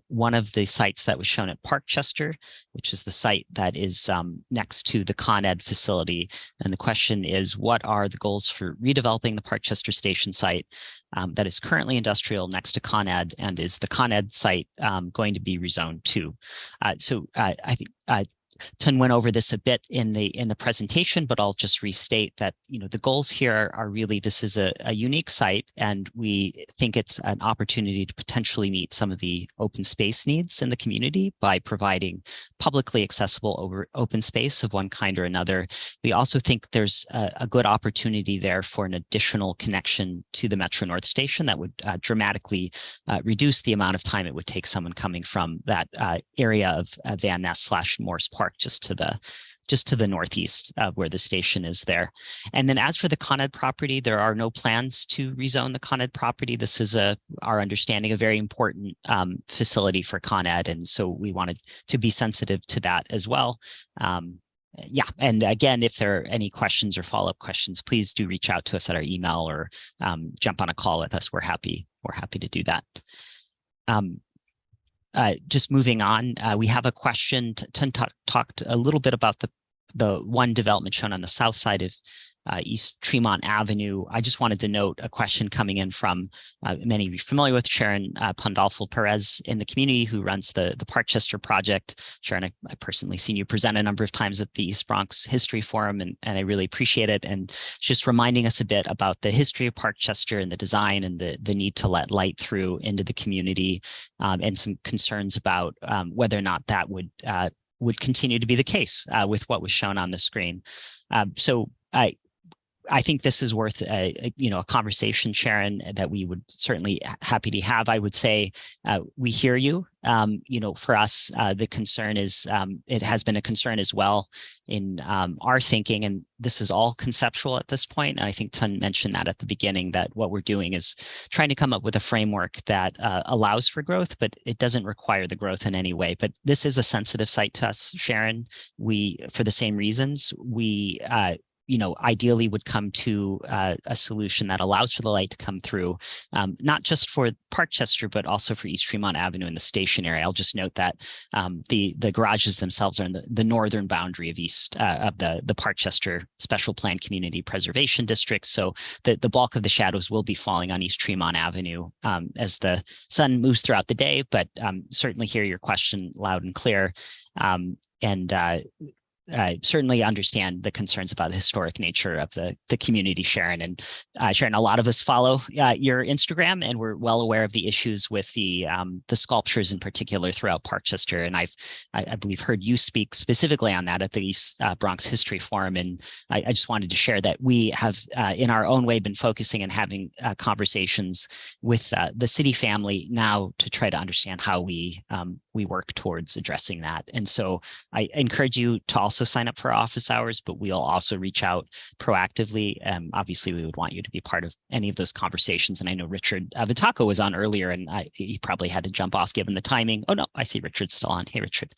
one of the sites that was shown at Parkchester, which is the site that is next to the Con Ed facility. And the question is, what are the goals for redeveloping the Parkchester station site that is currently industrial next to Con Ed, and is the Con Ed site going to be rezoned too? So I think Ton went over this a bit in the presentation, but I'll just restate that, you know, the goals here are really, this is a unique site, and we think it's an opportunity to potentially meet some of the open space needs in the community by providing publicly accessible open space of one kind or another. We also think there's a good opportunity there for an additional connection to the Metro North Station that would dramatically reduce the amount of time it would take someone coming from that area of Van Ness / Morse Park just to the northeast of where the station is there. And then as for the Con Ed property, there are no plans to rezone the Con Ed property. This is our understanding, a very important facility for Con Ed, and so we wanted to be sensitive to that as well. Yeah, and again, if there are any questions or follow-up questions, please do reach out to us at our email or jump on a call with us. We're happy to do that. Just moving on, we have a question. Ton talked a little bit about the one development shown on the south side of East Tremont Avenue. I just wanted to note a question coming in from many of you familiar with Sharon Pandolfo Perez in the community, who runs the Parkchester project. Sharon, I personally seen you present a number of times at the East Bronx History Forum, and I really appreciate it. And just reminding us a bit about the history of Parkchester and the design and the need to let light through into the community, and some concerns about whether or not that would continue to be the case with what was shown on the screen. So I think this is worth a conversation, Sharon, that we would certainly happy to have. I would say we hear you. For us, the concern is it has been a concern as well in our thinking, and this is all conceptual at this point. And I think Ton mentioned that at the beginning, that what we're doing is trying to come up with a framework that allows for growth, but it doesn't require the growth in any way. But this is a sensitive site to us, Sharon. For the same reasons, we ideally would come to a solution that allows for the light to come through, not just for Parkchester, but also for East Tremont Avenue in the station area. I'll just note that the garages themselves are in the northern boundary of the Parkchester Special Plan Community Preservation District. So the bulk of the shadows will be falling on East Tremont Avenue as the sun moves throughout the day, but certainly hear your question loud and clear. Certainly understand the concerns about the historic nature of the community, Sharon. And Sharon, a lot of us follow your Instagram, and we're well aware of the issues with the sculptures in particular throughout Parkchester. And I believe heard you speak specifically on that at the East Bronx History Forum. And I just wanted to share that we have, in our own way, been focusing and having conversations with the city family now to try to understand how we work towards addressing that. And so I encourage you to also sign up for office hours, but we'll also reach out proactively. Obviously, we would want you to be part of any of those conversations. And I know Richard Vitaco was on earlier, and he probably had to jump off given the timing. Oh, no, I see Richard's still on. Hey, Richard.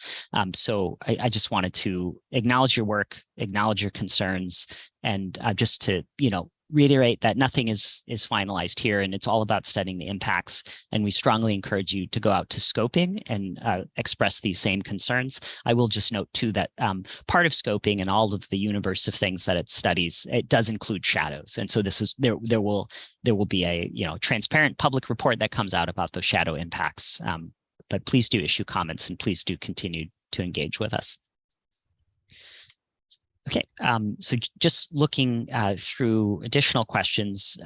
So I just wanted to acknowledge your work, acknowledge your concerns, and just to, reiterate that nothing is finalized here, and it's all about studying the impacts. And we strongly encourage you to go out to scoping and express these same concerns. I will just note too that part of scoping and all of the universe of things that it studies, it does include shadows. And so there will be a transparent public report that comes out about those shadow impacts. But please do issue comments, and please do continue to engage with us. Okay, so just looking through additional questions,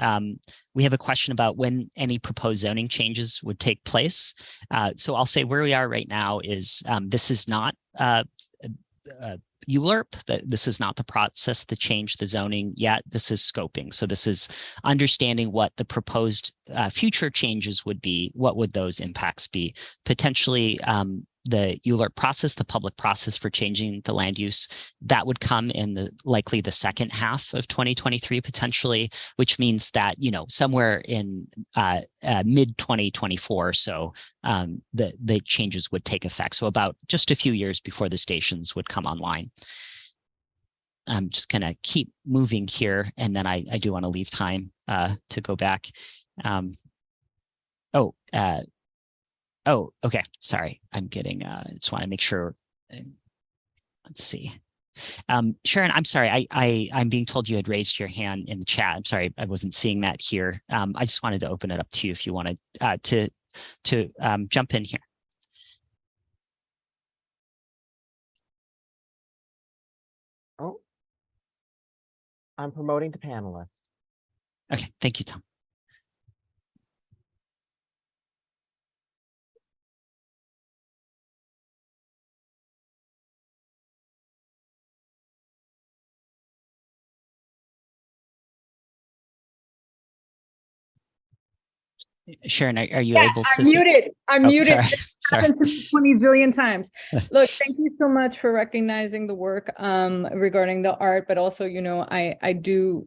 we have a question about when any proposed zoning changes would take place. So I'll say where we are right now is this is not ULURP. This is not the process to change the zoning yet. This is scoping. So this is understanding what the proposed future changes would be. What would those impacts be? Potentially, the ULURP process, the public process for changing the land use, that would come in likely the second half of 2023 potentially, which means that somewhere in mid 2024, so the changes would take effect. So about just a few years before the stations would come online. I'm just gonna keep moving here, and then I do want to leave time to go back. Oh, okay. Sorry, I'm getting. Just want to make sure. Let's see. Sharon, I'm sorry. I'm being told you had raised your hand in the chat. I'm sorry, I wasn't seeing that here. I just wanted to open it up to you if you wanted to jump in here. Oh, I'm promoting to panelist. Okay, thank you, Tom. Sharon, are you able to? I'm muted. I'm muted. Sorry. Happened to me 20 zillion times. Look, thank you so much for recognizing the work regarding the art, but also, I do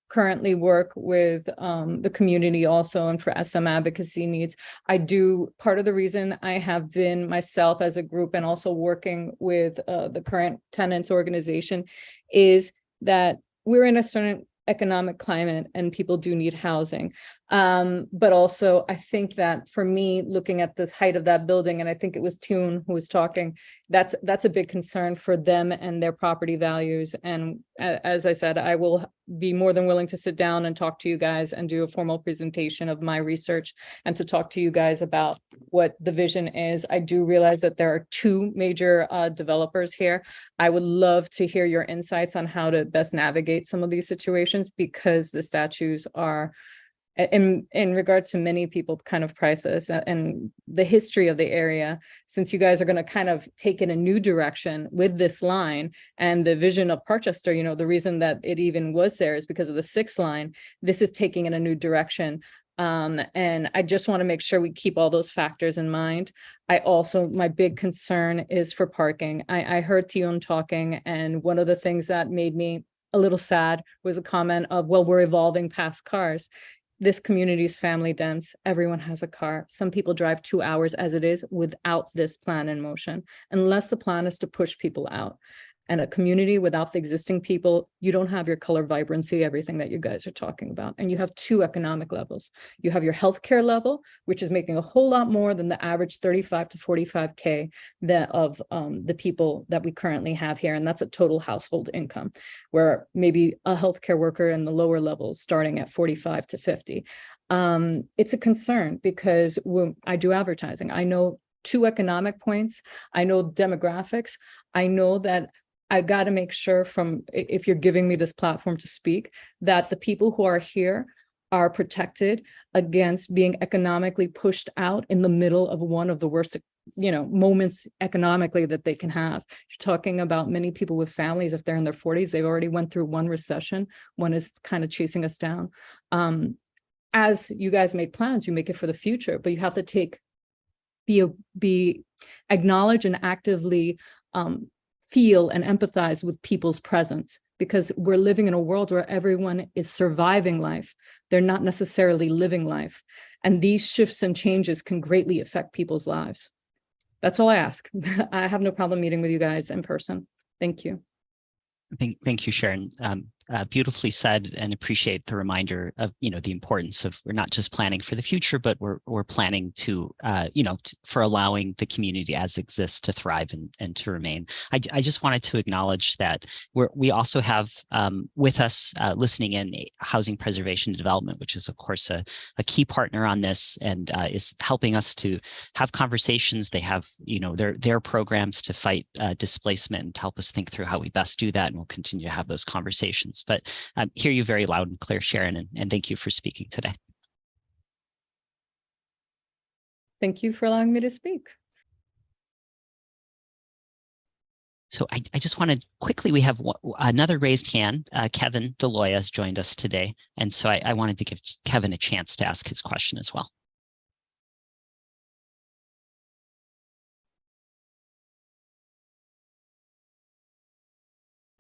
currently work with the community also, and for SM advocacy needs. Part of the reason I have been myself as a group and also working with the current tenants organization is that we're in a certain economic climate and people do need housing. But also I think that for me, looking at this height of that building, and I think it was Toon who was talking, that's a big concern for them and their property values. And as I said, I will be more than willing to sit down and talk to you guys and do a formal presentation of my research and to talk to you guys about what the vision is. I do realize that there are two major developers here. I would love to hear your insights on how to best navigate some of these situations, because the statues are, in regards to many people, kind of priceless, and the history of the area, since you guys are going to kind of take in a new direction with this line and the vision of Parkchester, the reason that it even was there is because of the 6th line. This is taking in a new direction. And I just want to make sure we keep all those factors in mind. My big concern is for parking. I heard Tion talking, and one of the things that made me a little sad was a comment of, well, we're evolving past cars. This community is family dense. Everyone has a car. Some people drive 2 hours as it is without this plan in motion, unless the plan is to push people out. And a community without the existing people, you don't have your color vibrancy, everything that you guys are talking about. And you have two economic levels. You have your healthcare level, which is making a whole lot more than the average 35 to 45K that of the people that we currently have here. And that's a total household income, where maybe a healthcare worker in the lower levels starting at 45 to 50. It's a concern because when I do advertising, I know two economic points, I know demographics, I know that I got to make sure from, if you're giving me this platform to speak, that the people who are here are protected against being economically pushed out in the middle of one of the worst, moments economically that they can have. You're talking about many people with families, if they're in their 40s, they've already went through one recession, one is kind of chasing us down. As you guys make plans, you make it for the future, but you have to be acknowledge and actively feel and empathize with people's presence, because we're living in a world where everyone is surviving life. They're not necessarily living life. And these shifts and changes can greatly affect people's lives. That's all I ask. I have no problem meeting with you guys in person. Thank you. Thank you, Sharon. Beautifully said, and appreciate the reminder of the importance of, we're not just planning for the future, but we're planning to for allowing the community as it exists to thrive and to remain. I just wanted to acknowledge that we also have with us listening in Housing Preservation and Development, which is of course a key partner on this and is helping us to have conversations. They have their programs to fight displacement and help us think through how we best do that, and we'll continue to have those conversations. But I hear you very loud and clear, Sharon, and thank you for speaking today. Thank you for allowing me to speak. So I just want to quickly, we have another raised hand. Kevin Deloya has joined us today. And so I wanted to give Kevin a chance to ask his question as well.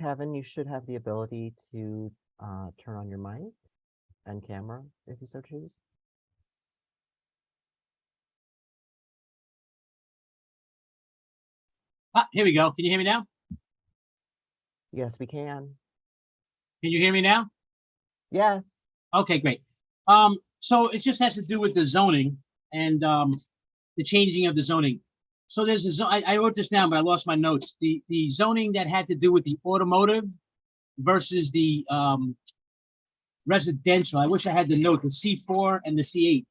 Kevin, you should have the ability to turn on your mic and camera if you so choose. Here we go. Can you hear me now? Yes, we can. Can you hear me now? Yes. Okay, great. So it just has to do with the zoning and the changing of the zoning. So there's I wrote this down, but I lost my notes. The zoning that had to do with the automotive versus the residential. I wish I had the note, the C4 and the C8.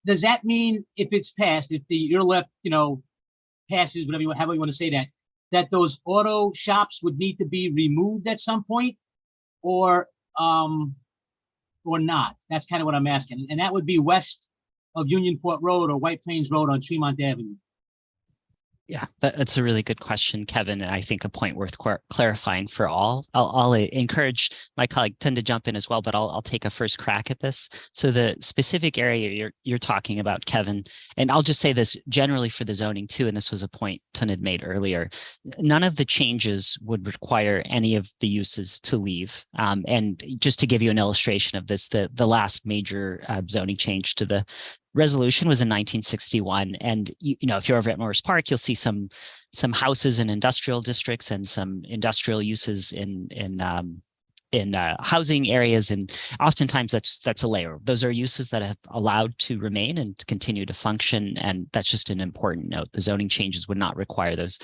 Does that mean if it's passed, if your left, passes, however you want to say that those auto shops would need to be removed at some point, or not? That's kind of what I'm asking. And that would be west of Unionport Road or White Plains Road on Tremont Avenue. Yeah, that's a really good question, Kevin, and I think a point worth clarifying for all. I'll encourage my colleague Tim to jump in as well, but I'll take a first crack at this. So the specific area you're talking about, Kevin, and I'll just say this generally for the zoning too, and this was a point Tun had made earlier, none of the changes would require any of the uses to leave. And just to give you an illustration of this, the last major zoning change to the resolution was in 1961, and if you're over at Morris Park, you'll see some houses in industrial districts and some industrial uses in housing areas, and oftentimes that's a layer. Those are uses that have allowed to remain and to continue to function, and that's just an important note. The zoning changes would not require those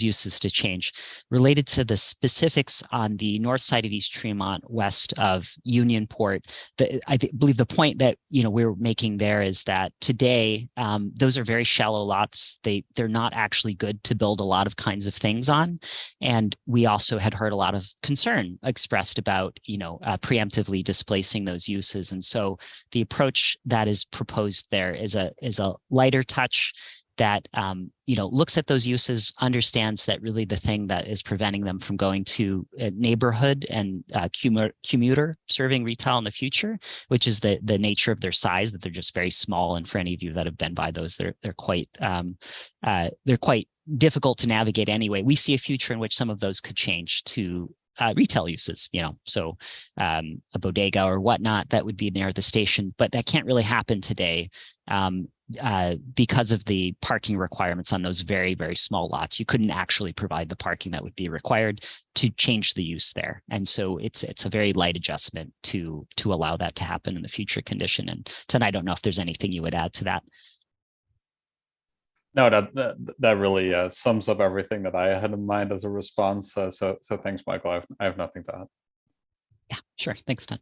uses to change. Related to the specifics on the north side of East Tremont, west of Unionport, I believe the point that we're making there is that today those are very shallow lots. They're not actually good to build a lot of kinds of things on, and we also had heard a lot of concern expressed about preemptively displacing those uses. And so the approach that is proposed there is a lighter touch that looks at those uses, understands that really the thing that is preventing them from going to a neighborhood and commuter serving retail in the future, which is the nature of their size, that they're just very small. And for any of you that have been by those, they're quite difficult to navigate anyway. We see a future in which some of those could change to retail uses, so a bodega or whatnot that would be near the station, but that can't really happen today because of the parking requirements on those very, very small lots. You couldn't actually provide the parking that would be required to change the use there. And so it's a very light adjustment to allow that to happen in the future condition. And tonight, I don't know if there's anything you would add to that. No, that really sums up everything that I had in mind as a response. So thanks, Michael. I have nothing to add. Yeah, sure. Thanks, Don.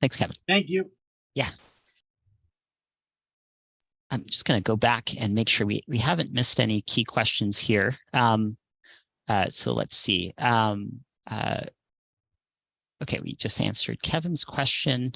Thanks, Kevin. Thank you. Yeah. I'm just going to go back and make sure we haven't missed any key questions here. So let's see. Okay, we just answered Kevin's question.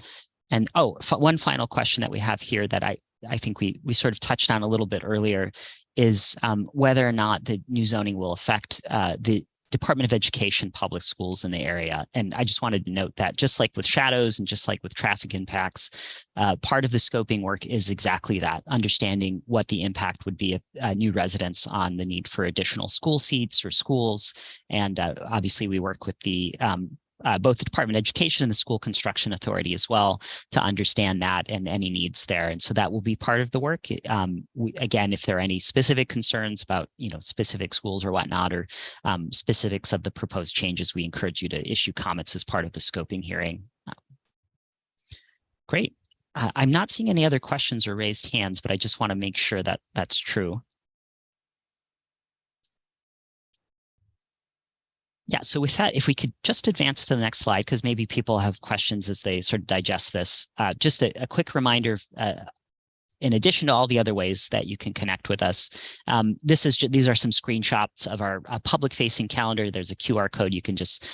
And one final question that we have here that I think we sort of touched on a little bit earlier is whether or not the new zoning will affect the Department of Education public schools in the area. And I just wanted to note that just like with shadows and just like with traffic impacts, part of the scoping work is exactly that, understanding what the impact would be of new residents on the need for additional school seats or schools. And obviously we work with the both the Department of Education and the School Construction Authority as well to understand that and any needs there. And so that will be part of the work. Again, if there are any specific concerns about, specific schools or whatnot, or specifics of the proposed changes, we encourage you to issue comments as part of the scoping hearing. Great. I'm not seeing any other questions or raised hands, but I just want to make sure that that's true. Yeah, so with that, if we could just advance to the next slide, because maybe people have questions as they sort of digest this. Just a quick reminder, in addition to all the other ways that you can connect with us, these are some screenshots of our public-facing calendar. There's a QR code you can just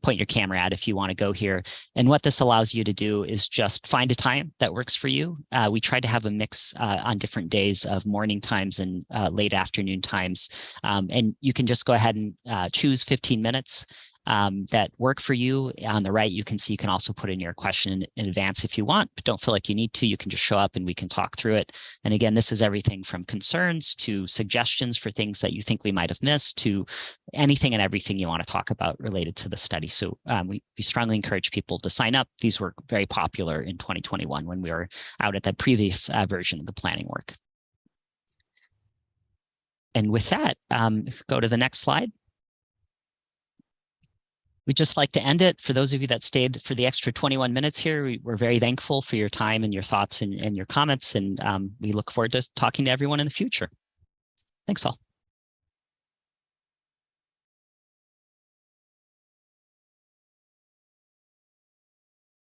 point your camera at if you want to go here. And what this allows you to do is just find a time that works for you. We try to have a mix on different days of morning times and late afternoon times. And you can just go ahead and choose 15 minutes that work for you. On the right, you can see you can also put in your question in advance if you want, but don't feel like you need to. You can just show up and we can talk through it. And again, this is everything from concerns to suggestions for things that you think we might have missed to anything and everything you want to talk about related to the study. So we strongly encourage people to sign up. These were very popular in 2021 when we were out at the previous version of the planning work. And with that, go to the next slide. We'd just like to end it. For those of you that stayed for the extra 21 minutes here, we're very thankful for your time and your thoughts and your comments, and we look forward to talking to everyone in the future. Thanks all.